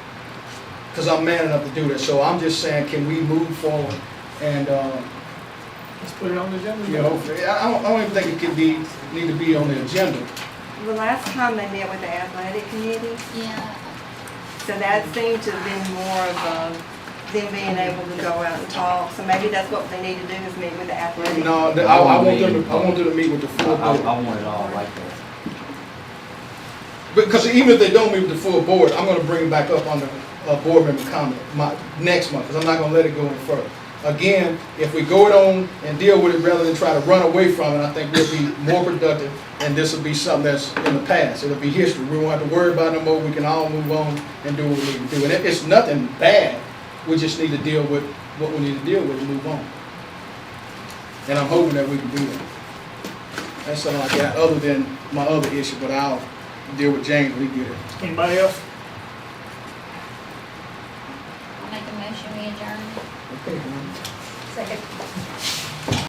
S8: because I'm man enough to do that. So I'm just saying, can we move forward and
S1: Let's put it on the agenda.
S8: you know, I don't even think it could need to be on the agenda.
S12: The last time they met with the athletic committee,
S3: Yeah.
S12: so that seemed to have been more of them being able to go out and talk. So maybe that's what they need to do is meet with the athletic.
S8: No, I want them to meet with the full
S9: I
S8: board.
S9: want it all right there.
S8: Because even if they don't meet with the full board, I'm gonna bring it back up on the board member comment next month, because I'm not gonna let it go any further. Again, if we go it on and deal with it rather than try to run away from it, I think we'll be more productive, and this will be something that's in the past. It'll be history. We won't have to worry about it no more. We can all move on and do what we need to do. And it's nothing bad. We just need to deal with what we need to deal with and move on. And I'm hoping that we can do that. That's something like that, other than my other issue, but I'll deal with James when he get it.
S1: Anybody else?
S3: I'll make a motion, we adjourn.
S8: Okay,
S12: Second.